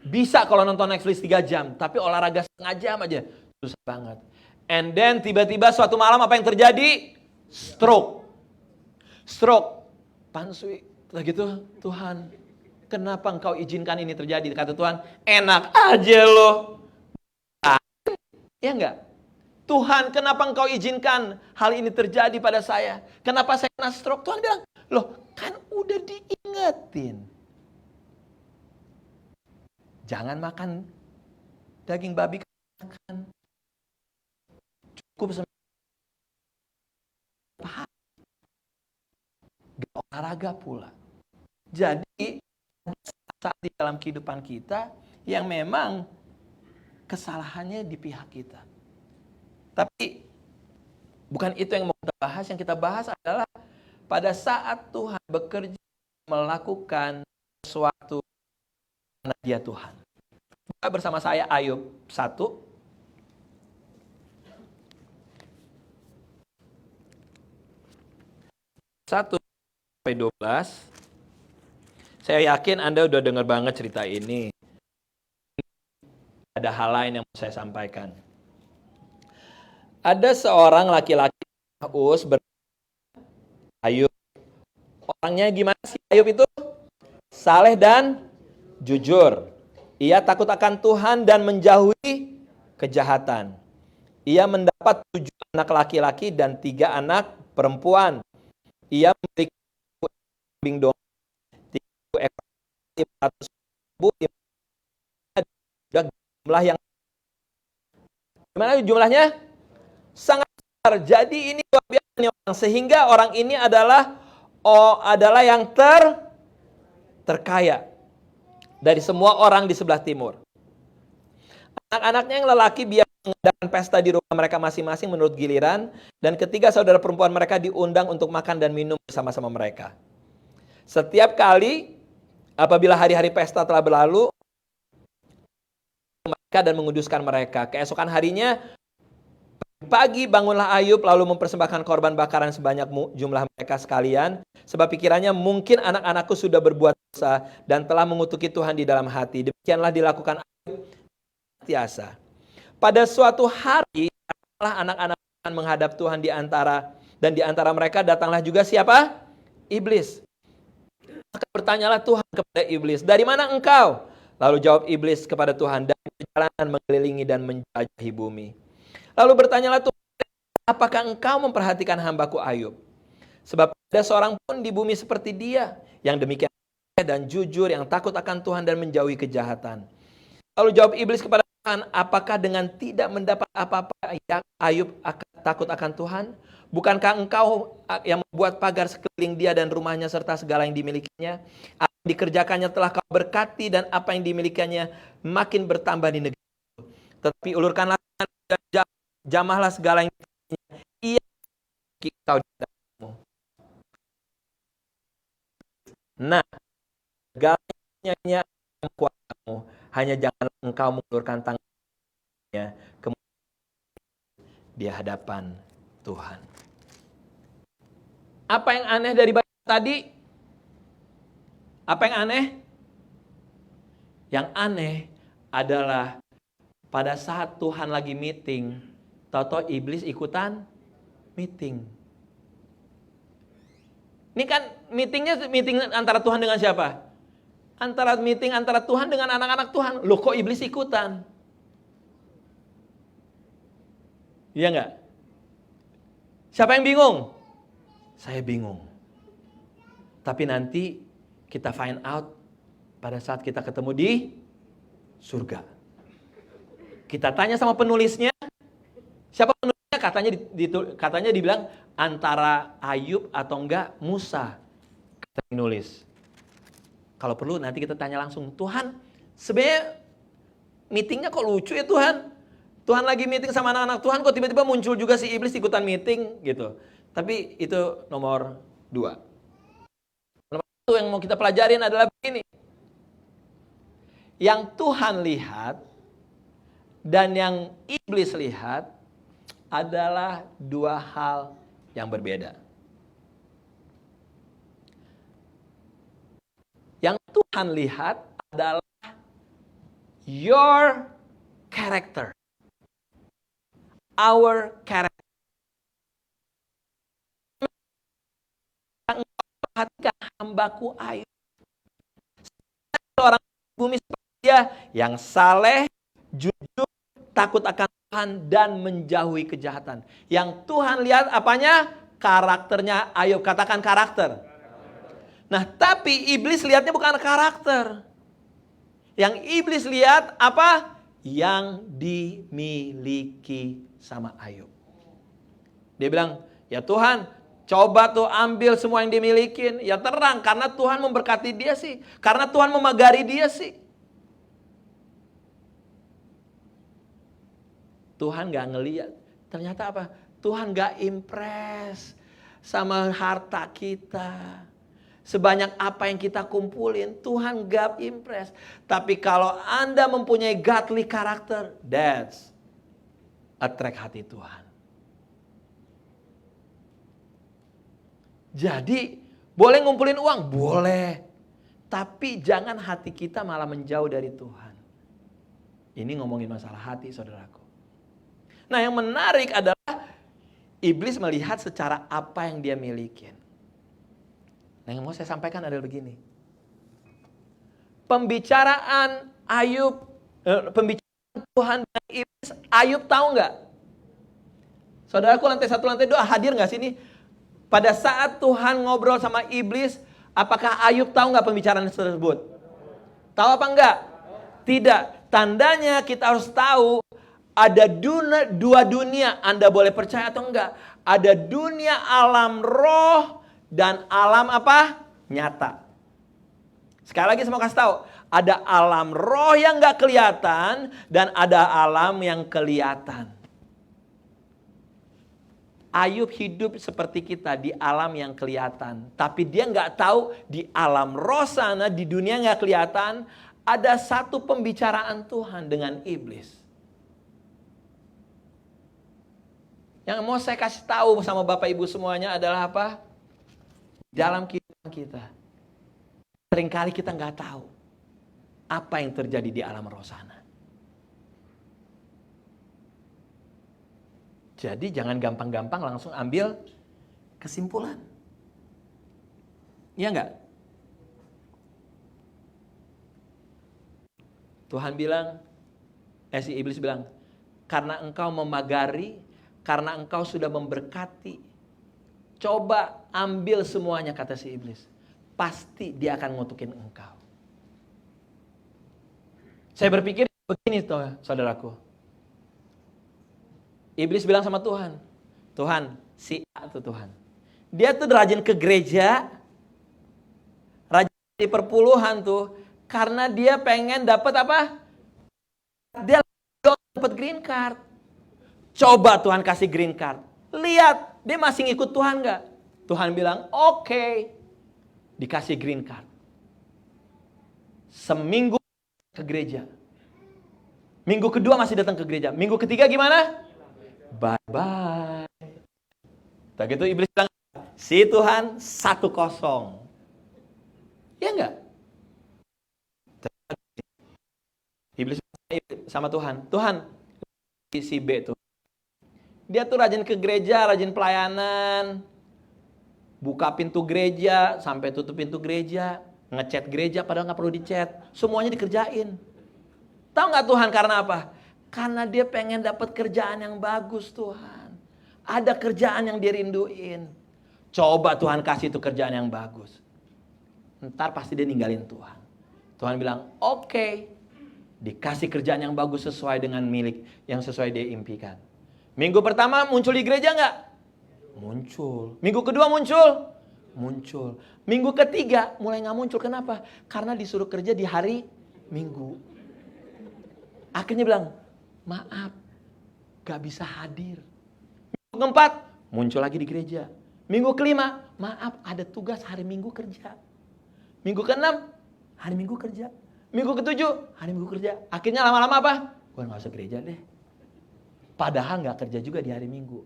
Bisa kalau nonton Netflix 3 jam, tapi olahraga setengah jam aja, susah banget. And then tiba-tiba suatu malam apa yang terjadi? Stroke. Pansui, gitu, Tuhan, kenapa Engkau izinkan ini terjadi? Kata Tuhan, enak aja loh. Ya enggak? Tuhan, kenapa Engkau izinkan hal ini terjadi pada saya? Kenapa saya kena stroke? Tuhan bilang, loh kan udah diingetin. Jangan makan daging babi, makan. Cukup gak olahraga pula. Jadi saat di dalam kehidupan kita yang memang kesalahannya di pihak kita. Tapi bukan itu yang mau kita bahas. Yang kita bahas adalah pada saat Tuhan bekerja melakukan sesuatu karena Dia Tuhan. Buka bersama saya Ayub 1. 1-12. Saya yakin Anda udah dengar banget cerita ini. Ada hal lain yang mau saya sampaikan. Ada seorang laki-laki Uz Ayub. Orangnya gimana sih Ayub itu? Saleh dan jujur. Ia takut akan Tuhan dan menjauhi kejahatan. Ia mendapat 7 anak laki-laki dan 3 anak perempuan. Ia memiliki kambing domba, 3 ekor, 500 ribu, jumlah yang gimana jumlahnya? Sangat besar. Jadi ini luar biasa nih orang. Sehingga orang ini adalah yang terkaya dari semua orang di sebelah timur. Anak-anaknya yang lelaki biasa mengadakan pesta di rumah mereka masing-masing menurut giliran, dan ketiga saudara perempuan mereka diundang untuk makan dan minum bersama-sama mereka. Setiap kali apabila hari-hari pesta telah berlalu, mereka dan menguduskan mereka. Keesokan harinya pagi bangunlah Ayub lalu mempersembahkan korban bakaran sebanyak jumlah mereka sekalian, sebab pikirannya mungkin anak-anakku sudah berbuat dosa dan telah mengutuki Tuhan di dalam hati. Demikianlah dilakukan Ayub senantiasa. Pada suatu hari anak-anak menghadap Tuhan di antara mereka datanglah juga siapa? Iblis. Maka bertanyalah Tuhan kepada iblis, dari mana engkau? Lalu jawab iblis kepada Tuhan, dari perjalanan mengelilingi dan menjelajahi bumi. Lalu bertanyalah Tuhan, apakah engkau memperhatikan hambaku Ayub? Sebab ada seorang pun di bumi seperti dia, yang demikian dan jujur, yang takut akan Tuhan dan menjauhi kejahatan. Lalu jawab iblis kepada Tuhan, apakah dengan tidak mendapat apa-apa yang Ayub takut akan Tuhan? Bukankah engkau yang membuat pagar sekeliling dia dan rumahnya serta segala yang dimilikinya? Apa yang dikerjakannya telah kau berkati dan apa yang dimilikinya makin bertambah di negeri itu. Tetapi ulurkanlah dan jamahlah segala yang dimilikinya. Ia kau di hadapanmu. Nah, segalanya kuasamu, hanya jangan engkau mengulurkan tangannya di hadapan Tuhan. Apa yang aneh dari bacaan tadi? Apa yang aneh? Yang aneh adalah pada saat Tuhan lagi meeting, tahu-tahu iblis ikutan meeting. Ini kan meeting antara Tuhan dengan siapa? Meeting antara Tuhan dengan anak-anak Tuhan. Loh kok iblis ikutan? Iya enggak? Siapa yang bingung? Saya bingung. Tapi nanti kita find out pada saat kita ketemu di surga. Kita tanya sama penulisnya. Siapa penulisnya? Katanya dibilang antara Ayub atau enggak Musa. Kata penulis. Kalau perlu nanti kita tanya langsung, Tuhan sebenarnya meetingnya kok lucu ya Tuhan? Tuhan lagi meeting sama anak-anak Tuhan kok tiba-tiba muncul juga si iblis ikutan meeting gitu. Tapi itu nomor 2. Nomor 1 yang mau kita pelajarin adalah begini. Yang Tuhan lihat dan yang iblis lihat adalah 2 hal yang berbeda. Yang Tuhan lihat adalah your character. Our character. Perhatikan hambaku Ayub. Orang bumi seperti dia yang saleh, jujur, takut akan Tuhan dan menjauhi kejahatan. Yang Tuhan lihat apanya? Karakternya Ayub. Katakan karakter. Nah, tapi iblis lihatnya bukan karakter. Yang iblis lihat apa? Yang dimiliki sama Ayub. Dia bilang, ya Tuhan, coba tuh ambil semua yang dimilikin. Ya terang, karena Tuhan memberkati dia sih. Karena Tuhan memagari dia sih. Tuhan gak ngeliat. Ternyata apa? Tuhan gak impress sama harta kita. Sebanyak apa yang kita kumpulin, Tuhan gak impress. Tapi kalau Anda mempunyai godly karakter, that's attract hati Tuhan. Jadi, boleh ngumpulin uang? Boleh. Tapi jangan hati kita malah menjauh dari Tuhan. Ini ngomongin masalah hati, saudaraku. Nah, yang menarik adalah iblis melihat secara apa yang dia miliki. Nah, yang mau saya sampaikan adalah begini. Pembicaraan pembicaraan Tuhan dengan iblis, Ayub tahu nggak? Saudaraku lantai 1, lantai 2 hadir nggak sini? Pada saat Tuhan ngobrol sama iblis, apakah Ayub tahu nggak pembicaraan tersebut? Tahu apa enggak? Tidak. Tandanya kita harus tahu ada dua dunia. Anda boleh percaya atau enggak? Ada dunia alam roh dan alam apa? Nyata. Sekali lagi saya mau kasih tahu. Ada alam roh yang enggak kelihatan dan ada alam yang kelihatan. Ayub hidup seperti kita di alam yang kelihatan. Tapi dia enggak tahu di alam roh sana, di dunia enggak kelihatan, ada satu pembicaraan Tuhan dengan iblis. Yang mau saya kasih tahu sama Bapak Ibu semuanya adalah apa? Dalam kehidupan kita, seringkali kita nggak tahu apa yang terjadi di alam roh sana. Jadi jangan gampang-gampang langsung ambil kesimpulan. Iya nggak? Tuhan bilang, si iblis bilang, karena engkau memagari, karena engkau sudah memberkati, coba ambil semuanya, kata si iblis. Pasti dia akan ngutukin engkau. Saya berpikir begini toh, saudaraku. Iblis bilang sama Tuhan, Tuhan, si A tuh Tuhan. Dia tuh rajin ke gereja, rajin di perpuluhan tuh, karena dia pengen dapat apa? Dia dapat green card. Coba Tuhan kasih green card. Lihat, dia masih ngikut Tuhan nggak? Tuhan bilang, oke. Dikasih green card. Seminggu ke gereja. Minggu kedua masih datang ke gereja. Minggu ketiga gimana? Bye-bye. Tak gitu iblis bilang, si Tuhan 1-0. Ya enggak? Iblis sama Tuhan. Tuhan, si B tuh. Dia tuh rajin ke gereja, rajin pelayanan. Buka pintu gereja, sampai tutup pintu gereja. Ngechat gereja, padahal gak perlu dichat. Semuanya dikerjain. Tahu gak Tuhan karena apa? Karena dia pengen dapat kerjaan yang bagus Tuhan. Ada kerjaan yang dia rinduin. Coba Tuhan kasih itu kerjaan yang bagus. Ntar pasti dia ninggalin Tuhan. Tuhan bilang, oke. Dikasih kerjaan yang bagus sesuai dengan milik yang sesuai dia impikan. Minggu pertama muncul di gereja nggak? Muncul. Minggu kedua muncul? Muncul. Minggu ketiga mulai nggak muncul. Kenapa? Karena disuruh kerja di hari Minggu. Akhirnya bilang, maaf, gak bisa hadir. Minggu keempat muncul lagi di gereja. Minggu kelima, maaf ada tugas hari Minggu kerja. Minggu keenam, hari Minggu kerja. Minggu ketujuh, hari Minggu kerja. Akhirnya lama-lama apa? Gue gak usah gereja deh. Padahal gak kerja juga di hari Minggu.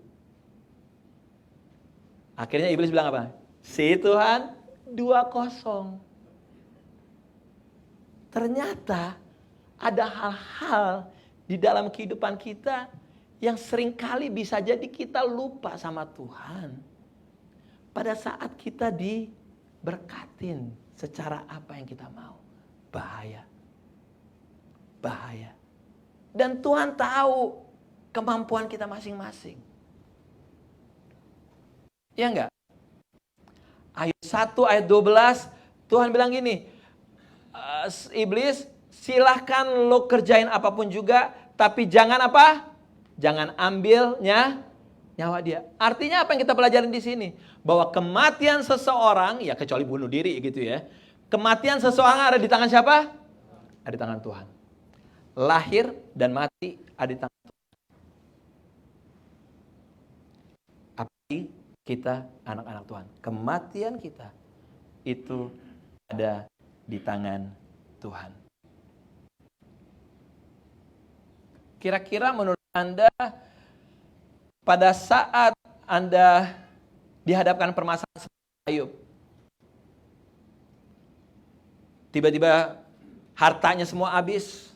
Akhirnya iblis bilang apa? Si Tuhan 2-0. Ternyata ada hal-hal di dalam kehidupan kita yang seringkali bisa jadi kita lupa sama Tuhan. Pada saat kita diberkatin secara apa yang kita mau. Bahaya. Bahaya. Dan Tuhan tahu kemampuan kita masing-masing. Ya enggak? Ayat 1 ayat 12 Tuhan bilang gini, iblis silahkan lo kerjain apapun juga, tapi jangan apa? Jangan ambilnya nyawa dia. Artinya apa yang kita pelajarin di sini? Bahwa kematian seseorang, ya kecuali bunuh diri gitu ya. Kematian seseorang ada di tangan siapa? Ada di tangan Tuhan. Lahir dan mati ada di tangan Tuhan. Apalagi kita anak-anak Tuhan. Kematian kita itu ada di tangan Tuhan. Kira-kira menurut Anda, pada saat Anda dihadapkan permasalahan seperti Ayub, tiba-tiba hartanya semua habis,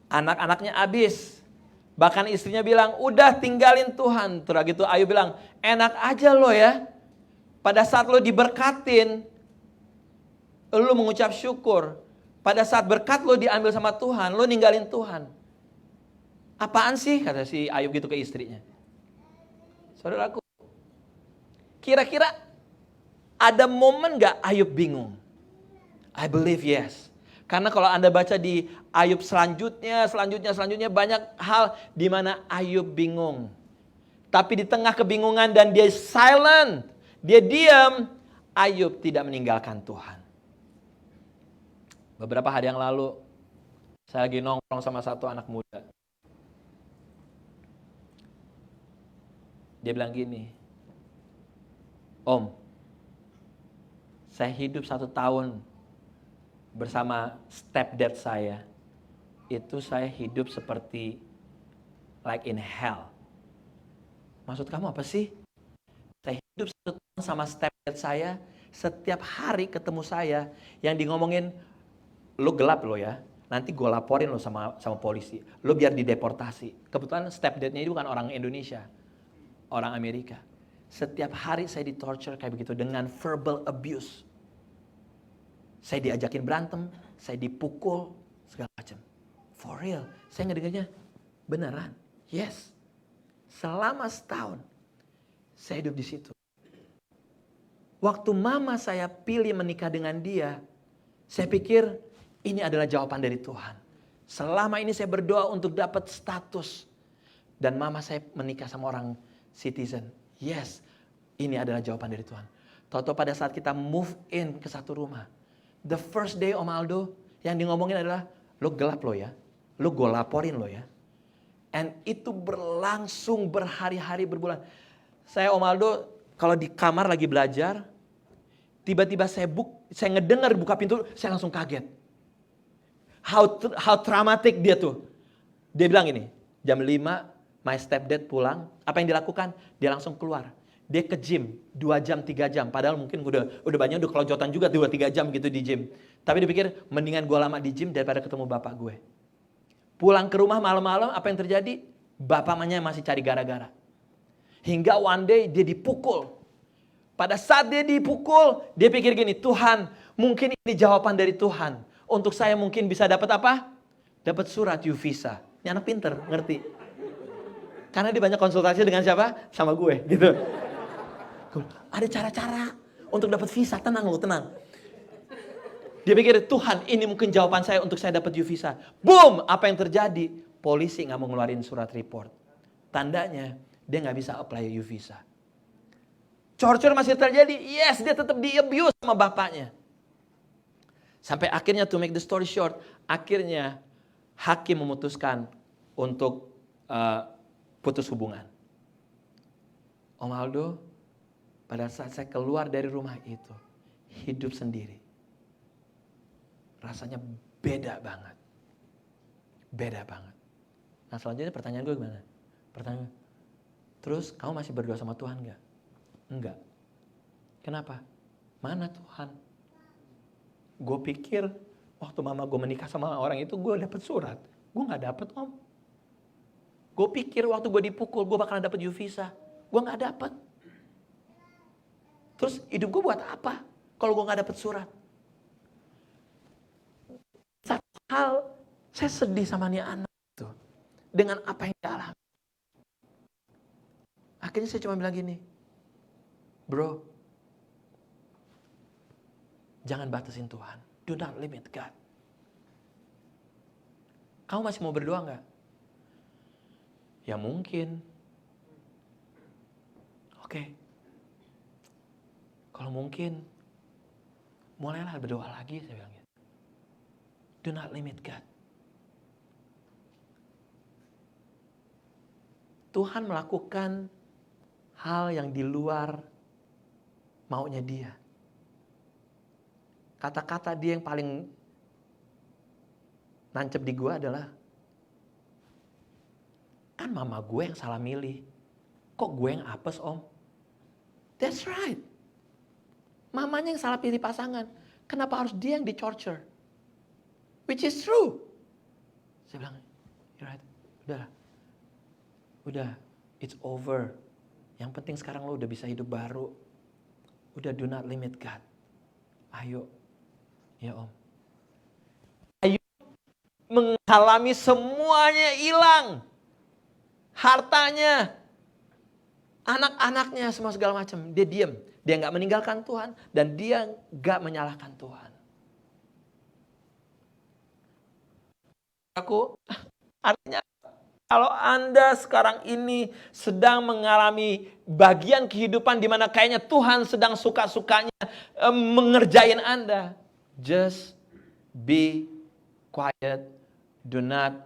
anak-anaknya habis, Bahkan istrinya bilang, udah tinggalin Tuhan. Terus gitu Ayub bilang, enak aja lo ya. Pada saat lo diberkatin, lo mengucap syukur. Pada saat berkat lo diambil sama Tuhan, lo ninggalin Tuhan. Apaan sih? Kata si Ayub gitu ke istrinya. Saudaraku, kira-kira ada momen gak Ayub bingung? I believe yes. Karena kalau Anda baca di Ayub selanjutnya banyak hal di mana Ayub bingung. Tapi di tengah kebingungan dan dia silent, dia diam, Ayub tidak meninggalkan Tuhan. Beberapa hari yang lalu, saya lagi nongkrong sama satu anak muda. Dia bilang gini, Om, saya hidup 1 tahun bersama stepdad saya. Itu saya hidup seperti like in hell. Maksud kamu apa sih? Saya hidup 1 tahun sama stepdad saya, setiap hari ketemu saya, yang di ngomongin, lo gelap lo ya, nanti gue laporin lo sama polisi, lo biar dideportasi. Kebetulan stepdadnya itu bukan orang Indonesia, orang Amerika. Setiap hari saya ditorture kayak begitu dengan verbal abuse. Saya diajakin berantem, saya dipukul, segala macam. For real, saya ngedengarnya beneran. Yes, selama 1 tahun saya hidup di situ. Waktu mama saya pilih menikah dengan dia, saya pikir ini adalah jawaban dari Tuhan. Selama ini saya berdoa untuk dapat status, dan mama saya menikah sama orang citizen. Yes, ini adalah jawaban dari Tuhan. Tahu-tahu pada saat kita move in ke satu rumah, the first day Om Aldo, yang di ngomongin adalah, lo gelap lo ya, lo gue laporin lo ya. And itu berlangsung berhari-hari, berbulan. Saya Om Aldo, kalau di kamar lagi belajar, tiba-tiba saya ngedengar buka pintu, saya langsung kaget. How traumatic dia tuh. Dia bilang gini, jam 5 my stepdad pulang, apa yang dilakukan? Dia langsung keluar. Dia ke gym 2 jam, 3 jam. Padahal mungkin udah banyak, udah kelojotan juga 2-3 jam gitu di gym. Tapi dia pikir, mendingan gue lama di gym daripada ketemu bapak gue. Pulang ke rumah malam-malam, apa yang terjadi? Bapaknya masih cari gara-gara. Hingga one day dia dipukul. Pada saat dia dipukul, dia pikir gini, Tuhan, mungkin ini jawaban dari Tuhan. Untuk saya mungkin bisa dapat apa? Dapat surat visa. Ini anak pinter, ngerti? Karena dia banyak konsultasi dengan siapa? Sama gue, gitu. Ada cara-cara untuk dapat visa, tenang lo, tenang. Dia pikir, Tuhan ini mungkin jawaban saya untuk saya dapat visa. Boom, apa yang terjadi? Polisi gak mau ngeluarin surat report. Tandanya, dia gak bisa apply visa. Torture masih terjadi, yes, dia tetap di-abuse sama bapaknya. Sampai akhirnya, to make the story short, akhirnya hakim memutuskan untuk putus hubungan. Om Aldo, pada saat saya keluar dari rumah itu, hidup sendiri. Rasanya beda banget. Beda banget. Nah selanjutnya pertanyaan gue gimana? Pertanyaan, terus kamu masih berdoa sama Tuhan gak? Enggak. Kenapa? Mana Tuhan? Gue pikir waktu mama gue menikah sama orang itu gue dapet surat. Gue gak dapet Om. Gue pikir waktu gue dipukul gue bakalan dapet visa. Gue gak dapet. Terus hidup gue buat apa kalau gue gak dapet surat? Satu hal, saya sedih sama nih anak itu. Dengan apa yang dia alami. Akhirnya saya cuma bilang gini, bro, jangan batasin Tuhan. Do not limit God. Kamu masih mau berdoa gak? Ya mungkin. Oke. Kalau mungkin, mulailah berdoa lagi, saya bilang gitu. Do not limit God. Tuhan melakukan hal yang di luar maunya dia. Kata-kata dia yang paling nancep di gue adalah, kan mama gue yang salah milih. Kok gue yang apes Om? That's right. Mamanya yang salah pilih pasangan. Kenapa harus dia yang di-torture? Which is true. Saya bilang, you're right. Udahlah. Udah, it's over. Yang penting sekarang lo udah bisa hidup baru. Udah, do not limit God. Ayo. Ya Om. Ayo mengalami semuanya hilang. Hartanya, anak-anaknya, semua segala macam. Dia diam. Dia gak meninggalkan Tuhan. Dan dia gak menyalahkan Tuhan. Aku, artinya kalau Anda sekarang ini sedang mengalami bagian kehidupan di mana kayaknya Tuhan sedang suka-sukanya mengerjain Anda. Just be quiet. Do not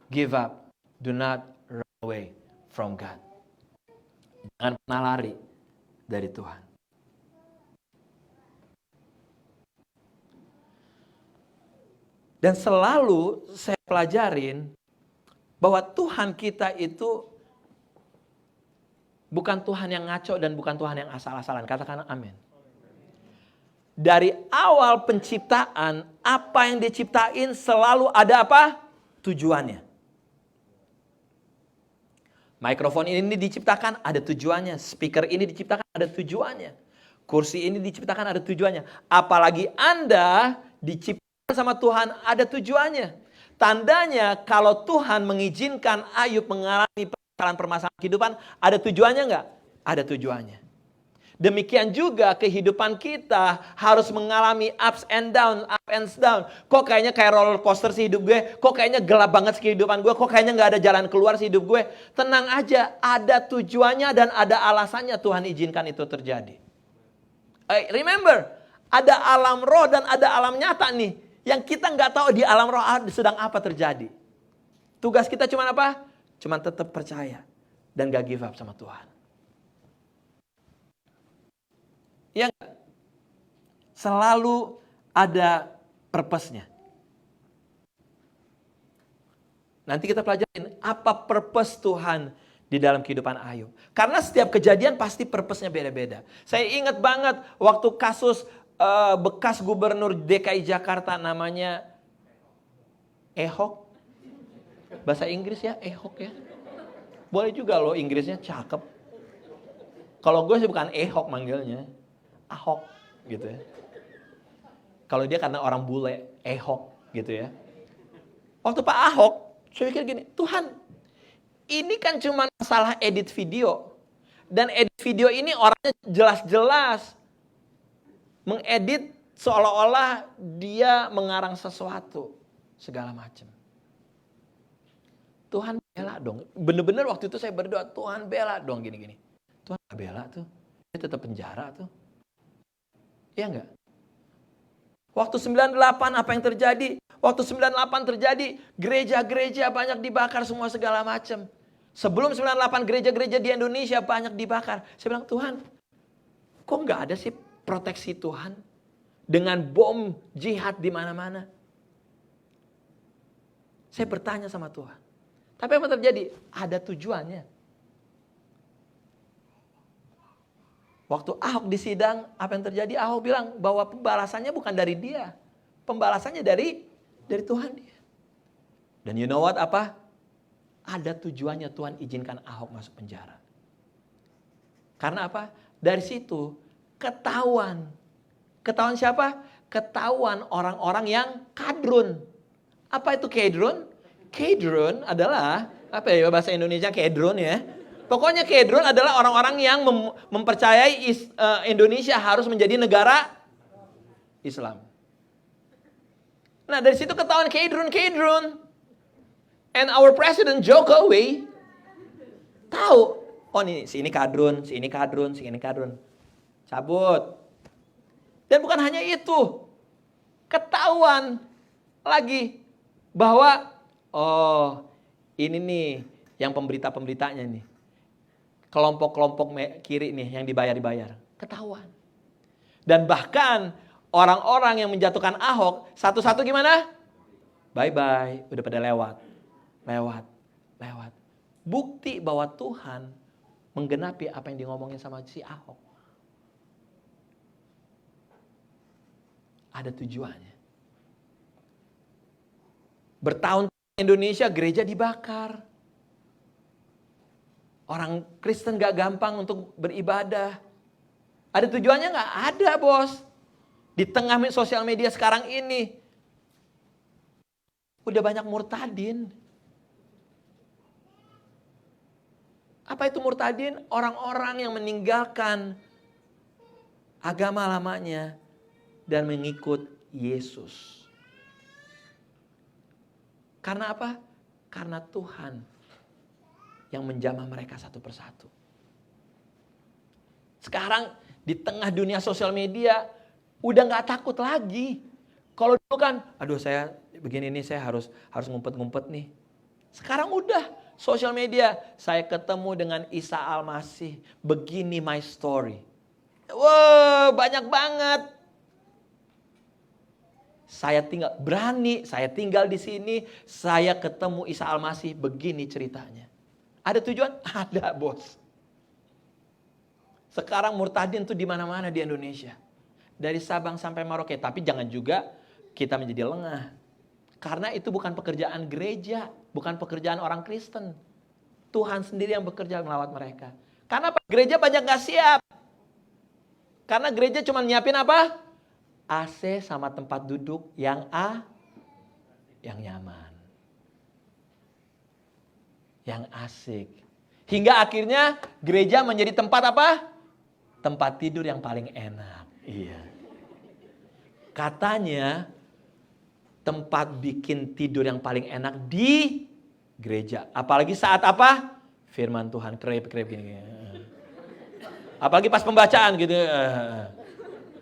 give up. Do not run away from God. Jangan pernah lari dari Tuhan. Dan selalu saya pelajarin bahwa Tuhan kita itu bukan Tuhan yang ngaco dan bukan Tuhan yang asal-asalan. Katakan amin. Dari awal penciptaan, apa yang diciptain selalu ada apa? Tujuannya. Mikrofon ini diciptakan ada tujuannya. Speaker ini diciptakan ada tujuannya. Kursi ini diciptakan ada tujuannya. Apalagi Anda diciptakan sama Tuhan ada tujuannya. Tandanya kalau Tuhan mengizinkan Ayub mengalami permasalahan kehidupan, ada tujuannya nggak? Ada tujuannya. Demikian juga kehidupan kita harus mengalami ups and down. Kok kayaknya kayak roller coaster sih hidup gue? Kok kayaknya gelap banget sih kehidupan gue? Kok kayaknya nggak ada jalan keluar sih hidup gue? Tenang aja, ada tujuannya dan ada alasannya Tuhan izinkan itu terjadi. Remember, ada alam roh dan ada alam nyata nih. Yang kita nggak tahu di alam roh sedang apa terjadi. Tugas kita cuma apa? Cuma tetap percaya dan gak give up sama Tuhan. Yang selalu ada purpose-nya. Nanti kita pelajarin apa purpose Tuhan di dalam kehidupan Ayub. Karena setiap kejadian pasti purpose-nya beda-beda. Saya ingat banget waktu kasus bekas gubernur DKI Jakarta namanya Ahok. Bahasa Inggris ya, Ahok ya. Boleh juga loh Inggrisnya cakep. Kalau gue sih bukan Ahok manggilnya, Ahok gitu ya. Kalau dia karena orang bule, Ahok gitu ya. Waktu Pak Ahok, saya pikir gini, Tuhan ini kan cuma masalah edit video. Dan edit video ini orangnya jelas-jelas mengedit seolah-olah dia mengarang sesuatu. Segala macam. Tuhan bela dong. Bener-bener waktu itu saya berdoa, Tuhan bela dong gini-gini. Tuhan gak bela tuh. Dia tetap penjara tuh. Iya enggak? Waktu 98 apa yang terjadi? Waktu 98 terjadi, gereja-gereja banyak dibakar semua segala macam. Sebelum 98 gereja-gereja di Indonesia banyak dibakar. Saya bilang, Tuhan, kok gak ada sih proteksi Tuhan dengan bom jihad di mana-mana? Saya bertanya sama Tuhan. Tapi apa terjadi? Ada tujuannya. Waktu Ahok di sidang, apa yang terjadi? Ahok bilang bahwa pembalasannya bukan dari dia. Pembalasannya dari Tuhan dia. Dan you know what apa? Ada tujuannya Tuhan izinkan Ahok masuk penjara. Karena apa? Dari situ ketahuan. Ketahuan siapa? Ketahuan orang-orang yang kadrun. Apa itu kadrun? Kadrun adalah, apa ya bahasa Indonesia kadrun ya. Pokoknya kadrun adalah orang-orang yang mempercayai Indonesia harus menjadi negara Islam. Nah dari situ ketahuan kadrun. And our President Jokowi tahu, oh nih sini kadrun. Cabut. Dan bukan hanya itu. Ketahuan lagi bahwa oh ini nih yang pemberita-pemberitanya nih. Kelompok-kelompok kiri nih yang dibayar. Ketahuan. Dan bahkan orang-orang yang menjatuhkan Ahok satu-satu gimana? Bye-bye, udah pada lewat. Bukti bahwa Tuhan menggenapi apa yang ngomongin sama si Ahok. Ada tujuannya. Bertahun Indonesia gereja dibakar. Orang Kristen gak gampang untuk beribadah. Ada tujuannya gak? Ada, bos. Di tengah sosial media sekarang ini. Udah banyak murtadin. Apa itu murtadin? Orang-orang yang meninggalkan agama lamanya dan mengikut Yesus. Karena apa? Karena Tuhan yang menjamah mereka satu persatu. Sekarang di tengah dunia sosial media udah gak takut lagi. Kalau dulu kan, aduh saya begini nih, saya harus ngumpet-ngumpet nih. Sekarang udah sosial media, saya ketemu dengan Isa Al-Masih, begini my story. Wow, banyak banget. Saya tinggal di sini, saya ketemu Isa Al-Masih, begini ceritanya. Ada tujuan? Ada, bos. Sekarang murtadin tuh di mana-mana di Indonesia. Dari Sabang sampai Merauke, tapi jangan juga kita menjadi lengah. Karena itu bukan pekerjaan gereja, bukan pekerjaan orang Kristen. Tuhan sendiri yang bekerja melawat mereka. Karena gereja banyak gak siap. Karena gereja cuma nyiapin apa? AC sama tempat duduk yang nyaman. Yang asik. Hingga akhirnya gereja menjadi tempat apa? Tempat tidur yang paling enak. Iya. Katanya tempat bikin tidur yang paling enak di gereja. Apalagi saat apa? Firman Tuhan krep-krep gini. Apalagi pas pembacaan gitu.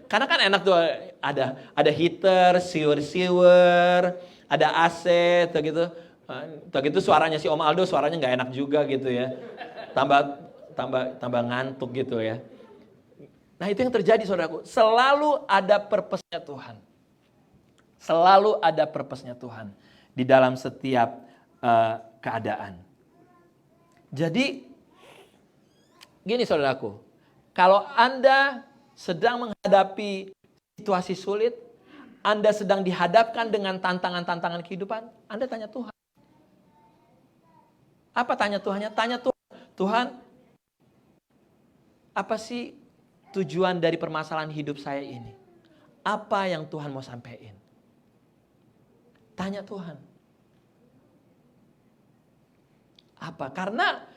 Karena kan enak tuh, ada heater, siwer, ada AC tuh gitu. Tuh gitu suaranya si Om Aldo suaranya nggak enak juga gitu ya. Tambah ngantuk gitu ya. Nah itu yang terjadi saudaraku. Selalu ada purpose-nya Tuhan. Selalu ada purpose-nya Tuhan di dalam setiap keadaan. Jadi gini saudaraku. Kalau Anda sedang menghadapi situasi sulit, Anda sedang dihadapkan dengan tantangan-tantangan kehidupan, Anda tanya Tuhan. Apa tanya Tuhannya? Tanya Tuhan, Tuhan, apa sih tujuan dari permasalahan hidup saya ini? Apa yang Tuhan mau sampaikan? Tanya Tuhan. Apa? Karena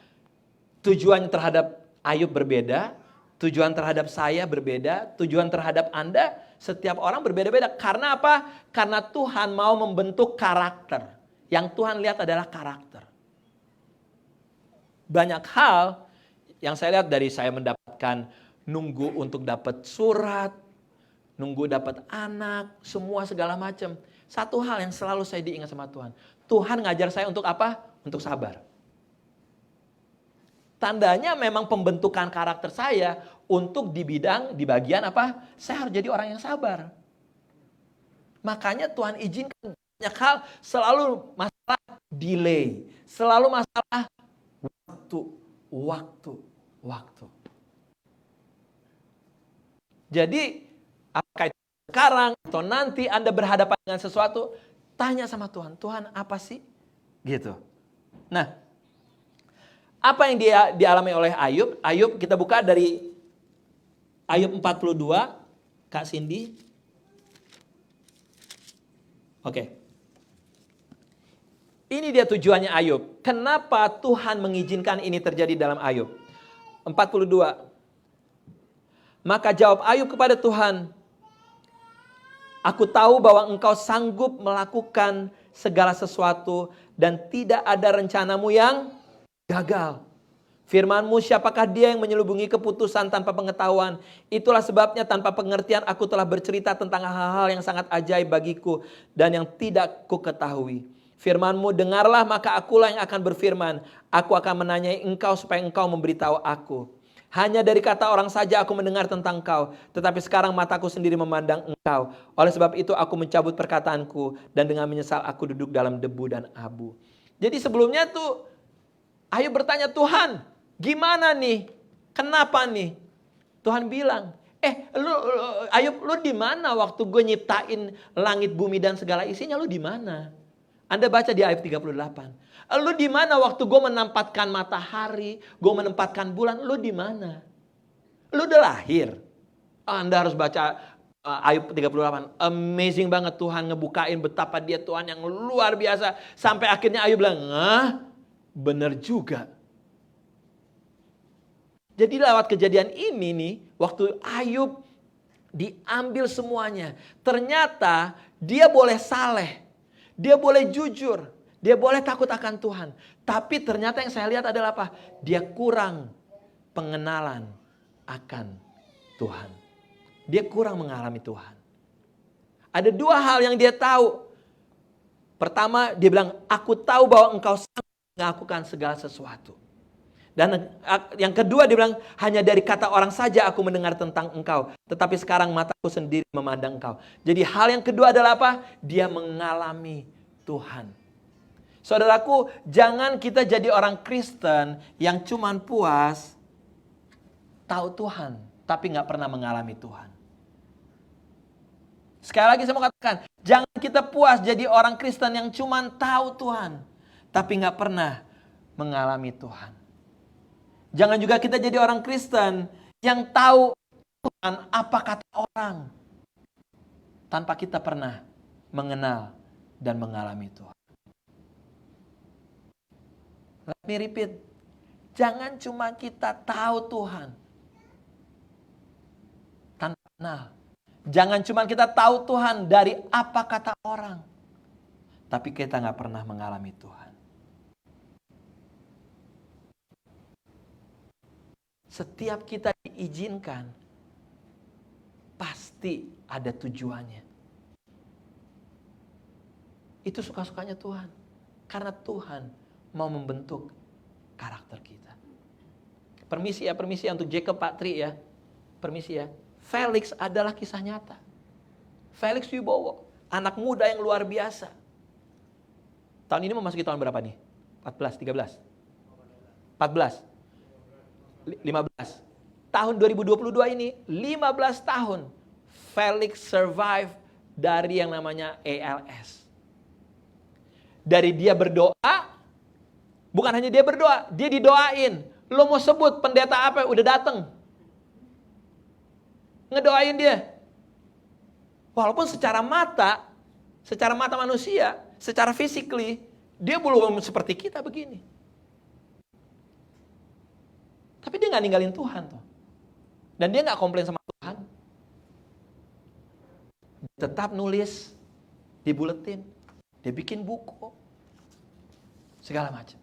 tujuan terhadap Ayub berbeda, tujuan terhadap saya berbeda, tujuan terhadap Anda, setiap orang berbeda-beda. Karena apa? Karena Tuhan mau membentuk karakter. Yang Tuhan lihat adalah karakter. Banyak hal yang saya lihat dari saya mendapatkan nunggu untuk dapat surat, nunggu dapat anak, semua segala macam. Satu hal yang selalu saya diingat sama Tuhan. Tuhan ngajar saya untuk apa? Untuk sabar. Tandanya memang pembentukan karakter saya untuk di bagian apa? Saya harus jadi orang yang sabar. Makanya Tuhan izinkan banyak hal, selalu masalah delay. Selalu masalah waktu. Jadi, apakah itu sekarang atau nanti Anda berhadapan dengan sesuatu, tanya sama Tuhan, Tuhan apa sih? Gitu. Nah, apa yang dialami oleh Ayub? Ayub kita buka dari Ayub 42, Kak Cindy. Oke. Ini dia tujuannya Ayub. Kenapa Tuhan mengizinkan ini terjadi dalam Ayub? 42. Maka jawab Ayub kepada Tuhan, aku tahu bahwa engkau sanggup melakukan segala sesuatu dan tidak ada rencanamu yang gagal. Firman-Mu, siapakah dia yang menyelubungi keputusan tanpa pengetahuan? Itulah sebabnya tanpa pengertian aku telah bercerita tentang hal-hal yang sangat ajaib bagiku dan yang tidak ku ketahui. Firman-Mu, dengarlah maka akulah yang akan berfirman. Aku akan menanyai engkau supaya engkau memberitahu aku. Hanya dari kata orang saja aku mendengar tentang engkau, tetapi sekarang mataku sendiri memandang engkau. Oleh sebab itu aku mencabut perkataanku dan dengan menyesal aku duduk dalam debu dan abu. Jadi sebelumnya tuh Ayub bertanya, Tuhan, gimana nih? Kenapa nih? Tuhan bilang, Ayub, lu di mana waktu gue nyiptain langit, bumi dan segala isinya, lu di mana? Anda baca di ayat 38. Lu di mana waktu gue menempatkan matahari, gue menempatkan bulan, lu di mana? Lu udah lahir. Anda harus baca Ayub 38. Amazing banget Tuhan ngebukain betapa dia Tuhan yang luar biasa. Sampai akhirnya Ayub bilang, bener juga. Jadi lewat kejadian ini nih, waktu Ayub diambil semuanya. Ternyata dia boleh saleh, dia boleh jujur, dia boleh takut akan Tuhan. Tapi ternyata yang saya lihat adalah apa? Dia kurang pengenalan akan Tuhan. Dia kurang mengalami Tuhan. Ada dua hal yang dia tahu. Pertama, dia bilang, aku tahu bahwa engkau sanggup melakukan segala sesuatu. Dan yang kedua dia bilang, hanya dari kata orang saja aku mendengar tentang engkau. Tetapi sekarang mataku sendiri memandang engkau. Jadi hal yang kedua adalah apa? Dia mengalami Tuhan. Saudaraku, jangan kita jadi orang Kristen yang cuman puas tahu Tuhan, tapi gak pernah mengalami Tuhan. Sekali lagi saya mau katakan, jangan kita puas jadi orang Kristen yang cuman tahu Tuhan, tapi gak pernah mengalami Tuhan. Jangan juga kita jadi orang Kristen yang tahu Tuhan apa kata orang, tanpa kita pernah mengenal dan mengalami Tuhan. Let me repeat, jangan cuma kita tahu Tuhan tanpa kenal. Jangan cuma kita tahu Tuhan dari apa kata orang, tapi kita gak pernah mengalami Tuhan. Setiap kita diizinkan, pasti ada tujuannya. Itu suka-sukanya Tuhan. Karena Tuhan mau membentuk karakter kita. Permisi ya untuk Jacob Patri ya. Permisi ya. Felix adalah kisah nyata. Felix Wibowo, anak muda yang luar biasa. Tahun ini memasuki tahun berapa nih? 14, 13? 14? 15. Tahun 2022 ini, 15 tahun. Felix survive dari yang namanya ALS. Dari dia berdoa, bukan hanya dia berdoa, dia didoain. Lo mau sebut pendeta apa? Udah dateng. Ngedoain dia. Walaupun secara mata manusia, secara physically, dia belum seperti kita begini. Tapi dia gak ninggalin Tuhan tuh. Dan dia gak komplain sama Tuhan. Dia tetap nulis di buletin. Dia bikin buku. Segala macam.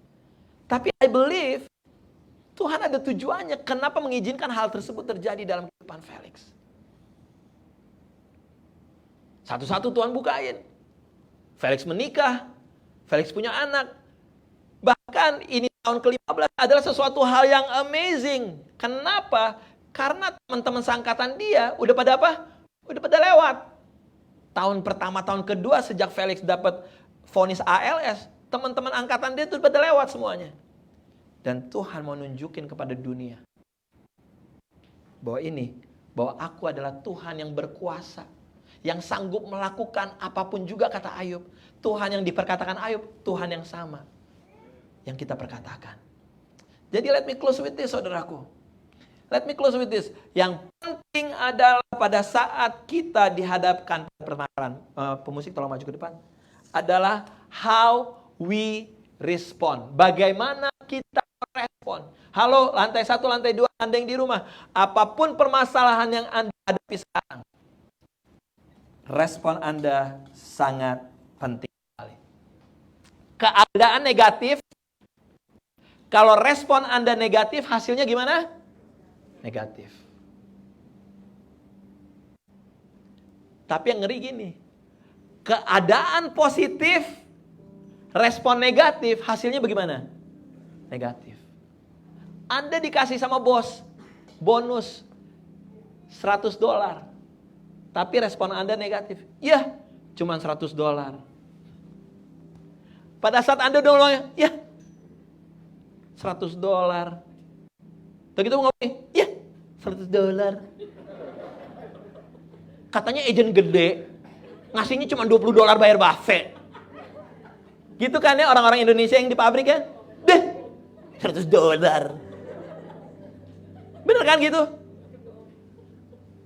Tapi I believe Tuhan ada tujuannya. Kenapa mengizinkan hal tersebut terjadi dalam kehidupan Felix? Satu-satu Tuhan bukain. Felix menikah. Felix punya anak. Bahkan ini tahun ke-15 adalah sesuatu hal yang amazing. Kenapa? Karena teman-teman seangkatan dia udah pada apa? Udah pada lewat. Tahun pertama, tahun kedua sejak Felix dapat vonis ALS, teman-teman angkatan dia tuh pada lewat semuanya. Dan Tuhan mau nunjukin kepada dunia bahwa aku adalah Tuhan yang berkuasa, yang sanggup melakukan apapun juga, kata Ayub. Tuhan yang diperkatakan Ayub, Tuhan yang sama yang kita perkatakan. Jadi let me close with this, saudaraku. Let me close with this. Yang penting adalah pada saat kita dihadapkan pada permasalahan, pemusik tolong maju ke depan, adalah how we respond. Bagaimana kita respon. Halo, lantai 1, lantai 2, Anda yang di rumah. Apapun permasalahan yang Anda hadapi sekarang, respon Anda sangat penting sekali. Keadaan negatif, kalau respon Anda negatif, hasilnya gimana? Negatif. Tapi yang ngeri gini, keadaan positif, respon negatif, hasilnya bagaimana? Negatif. Anda dikasih sama bos bonus $100, tapi respon Anda negatif. Ya, cuma $100. Pada saat Anda udah ngomong, ya $100. Begitu ngomong, ya $100. Katanya agent gede, ngasihnya cuma $20 bayar buffet. Gitu kan ya orang-orang Indonesia yang di pabrik ya. Deh, $100. Bener kan gitu?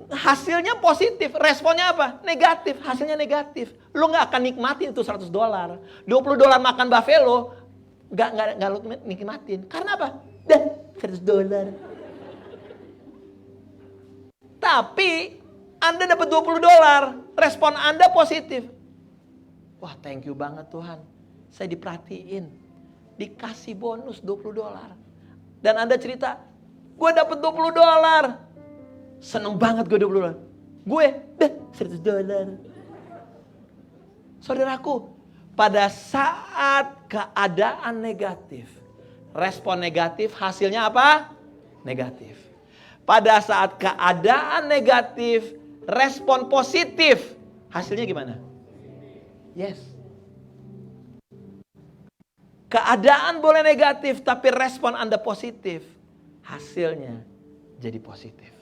Hasilnya positif, responnya apa? Negatif, hasilnya negatif. Lo gak akan nikmatin itu $100. $20 makan buffalo, gak lo nikmatin. Karena apa? Deh, $100. Tapi Anda dapat $20, respon Anda positif. Wah, thank you banget Tuhan. Saya diperhatiin. Dikasih bonus $20. Dan Anda cerita, gue dapat $20. Seneng banget gue $20. Gue, deh $100. Saudaraku, pada saat keadaan negatif, respon negatif hasilnya apa? Negatif. Pada saat keadaan negatif, respon positif, hasilnya gimana? Yes. Keadaan boleh negatif, tapi respon Anda positif, hasilnya jadi positif.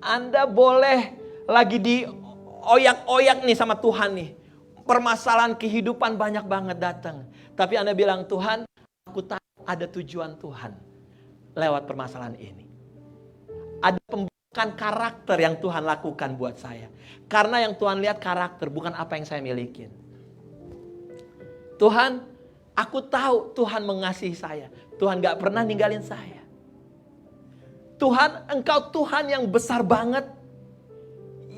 Anda boleh lagi dioyak-oyak nih sama Tuhan nih. Permasalahan kehidupan banyak banget datang. Tapi Anda bilang, Tuhan, aku tahu ada tujuan Tuhan lewat permasalahan ini. Ada pembentukan karakter yang Tuhan lakukan buat saya. Karena yang Tuhan lihat karakter, bukan apa yang saya milikin. Tuhan, aku tahu Tuhan mengasihi saya. Tuhan gak pernah ninggalin saya. Tuhan, Engkau Tuhan yang besar banget.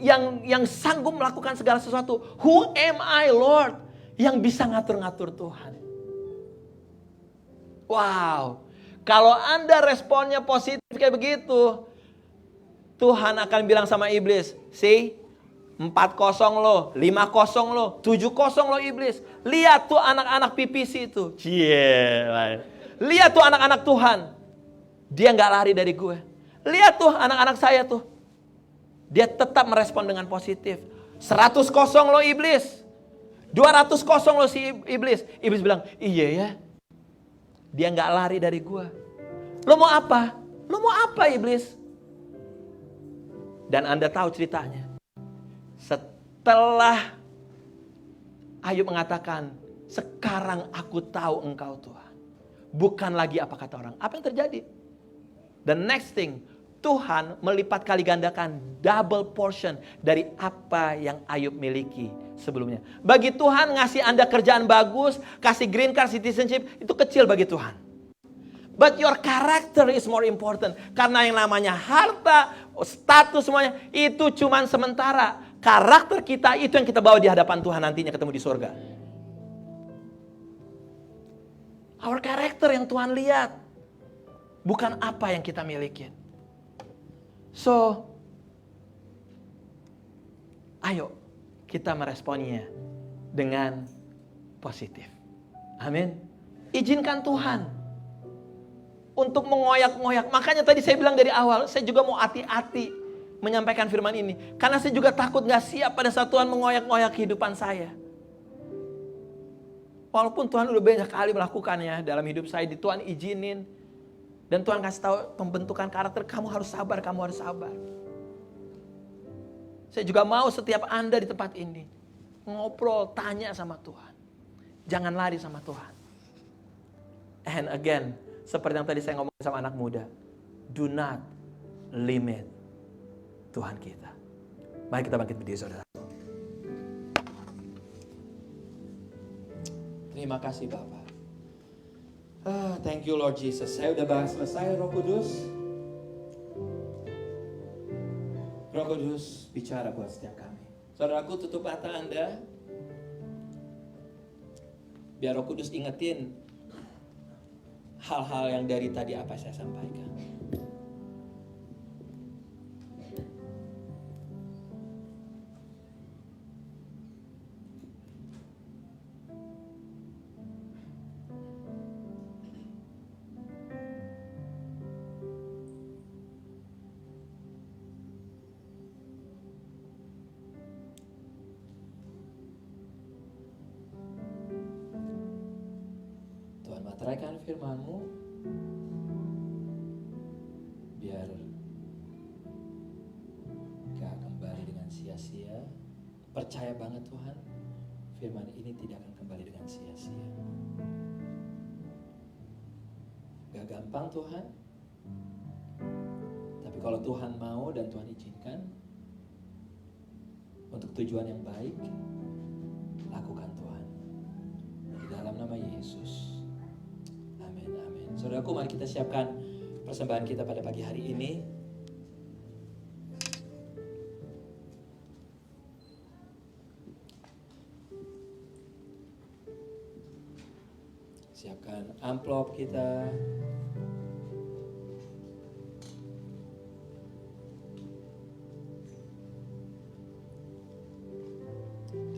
Yang sanggup melakukan segala sesuatu. Who am I, Lord? Yang bisa ngatur-ngatur Tuhan. Wow. Kalau Anda responnya positif kayak begitu, Tuhan akan bilang sama iblis, see, 4-0 lo, 5-0 lo, 7-0 lo iblis. Lihat tuh anak-anak PPC itu. Lihat tuh anak-anak Tuhan. Dia gak lari dari gue. Lihat tuh anak-anak saya tuh. Dia tetap merespon dengan positif. 100-0 lo iblis. 200-0 lo si iblis. Iblis bilang, iya ya. Dia gak lari dari gue. Lo mau apa? Lo mau apa iblis? Dan Anda tahu ceritanya. Setelah Ayub mengatakan, sekarang aku tahu Engkau Tuhan. Bukan lagi apa kata orang. Apa yang terjadi? The next thing, Tuhan melipat kali gandakan double portion dari apa yang Ayub miliki sebelumnya. Bagi Tuhan ngasih Anda kerjaan bagus, kasih green card citizenship, itu kecil bagi Tuhan. But your character is more important. Karena yang namanya harta, status semuanya, itu cuman sementara. Karakter kita itu yang kita bawa di hadapan Tuhan nantinya ketemu di surga. Our character yang Tuhan lihat. Bukan apa yang kita miliki. So, ayo kita meresponnya dengan positif. Amin. Izinkan Tuhan untuk mengoyak-ngoyak. Makanya tadi saya bilang dari awal, saya juga mau hati-hati menyampaikan firman ini. Karena saya juga takut gak siap pada saat Tuhan mengoyak-ngoyak kehidupan saya. Walaupun Tuhan udah banyak kali melakukannya dalam hidup saya, Tuhan izinin. Dan Tuhan kasih tahu pembentukan karakter, kamu harus sabar, kamu harus sabar. Saya juga mau setiap Anda di tempat ini ngobrol, tanya sama Tuhan. Jangan lari sama Tuhan. And again, seperti yang tadi saya ngomong sama anak muda, do not limit Tuhan kita. Mari kita bangkit berdiri, saudara. Terima kasih Bapak. Thank you Lord Jesus. Saya udah bahas selesai. Roh Kudus. Roh Kudus bicara buat setiap kami. Saudaraku, tutup mata Anda. Biar Roh Kudus ingetin hal-hal yang dari tadi apa saya sampaikan. Materaikan firman-Mu, biar gak kembali dengan sia-sia. Percaya banget Tuhan, firman ini tidak akan kembali dengan sia-sia. Gak gampang Tuhan, tapi kalau Tuhan mau dan Tuhan izinkan untuk tujuan yang baik, lakukan Tuhan. Di dalam nama Yesus. Amin, amin. Saudaraku, mari kita siapkan persembahan kita pada pagi hari ini. Siapkan amplop kita.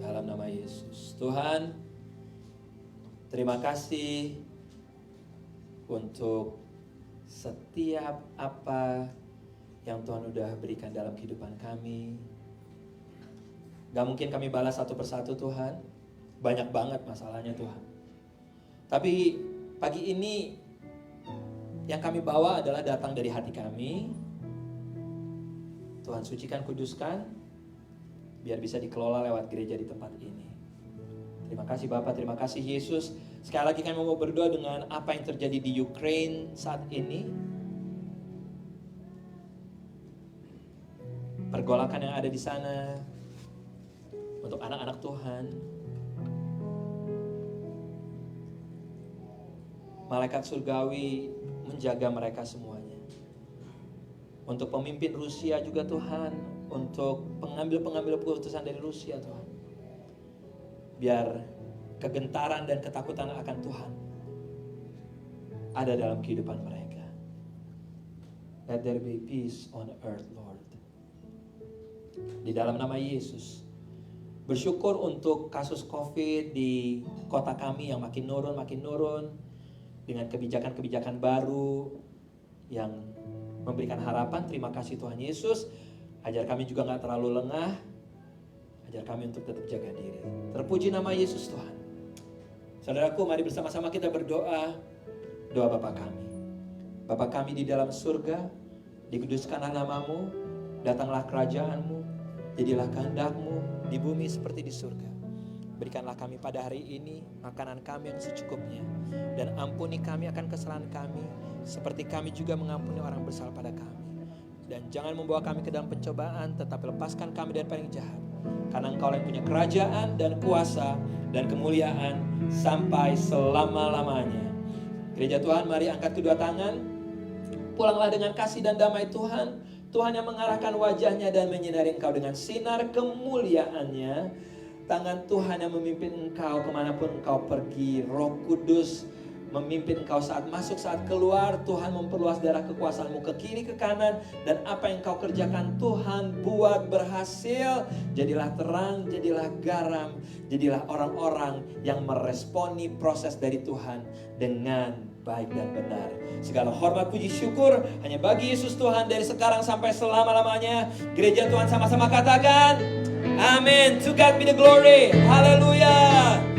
Dalam nama Yesus. Tuhan, terima kasih untuk setiap apa yang Tuhan udah berikan dalam kehidupan kami. Gak mungkin kami balas satu persatu Tuhan. Banyak banget masalahnya Tuhan. Tapi pagi ini yang kami bawa adalah datang dari hati kami. Tuhan sucikan, kuduskan, biar bisa dikelola lewat gereja di tempat ini. Terima kasih Bapak, terima kasih Yesus. Sekali lagi kami mau berdoa dengan apa yang terjadi di Ukraine saat ini. Pergolakan yang ada di sana untuk anak-anak Tuhan. Malaikat surgawi menjaga mereka semuanya. Untuk pemimpin Rusia juga Tuhan, untuk pengambil-pengambil keputusan dari Rusia Tuhan. Biar kegentaran dan ketakutan akan Tuhan ada dalam kehidupan mereka. Let there be peace on earth, Lord. Di dalam nama Yesus. Bersyukur untuk kasus COVID di kota kami yang makin nurun. Dengan kebijakan-kebijakan baru yang memberikan harapan. Terima kasih Tuhan Yesus. Ajar kami juga gak terlalu lengah. Ajar kami untuk tetap jaga diri. Terpuji nama Yesus Tuhan. Saudaraku, mari bersama-sama kita berdoa. Doa Bapa kami. Bapa kami di dalam surga, dikuduskanlah namamu, datanglah kerajaanmu, jadilah kehendak-Mu di bumi seperti di surga. Berikanlah kami pada hari ini makanan kami yang secukupnya, dan ampuni kami akan kesalahan kami, seperti kami juga mengampuni orang bersalah pada kami. Dan jangan membawa kami ke dalam pencobaan, tetapi lepaskan kami dari paling jahat. Karena Engkau yang punya kerajaan dan kuasa dan kemuliaan sampai selama-lamanya. Gereja Tuhan, mari angkat kedua tangan. Pulanglah dengan kasih dan damai Tuhan. Tuhan yang mengarahkan wajahnya dan menyinari engkau dengan sinar kemuliaannya. Tangan Tuhan yang memimpin engkau kemanapun engkau pergi. Roh Kudus memimpin engkau saat masuk, saat keluar. Tuhan memperluas daerah kekuasaan-Mu ke kiri, ke kanan. Dan apa yang engkau kerjakan Tuhan buat berhasil. Jadilah terang, jadilah garam. Jadilah orang-orang yang meresponi proses dari Tuhan dengan baik dan benar. Segala hormat, puji, syukur hanya bagi Yesus Tuhan dari sekarang sampai selama-lamanya. Gereja Tuhan sama-sama katakan amin. To God be the glory. Haleluya.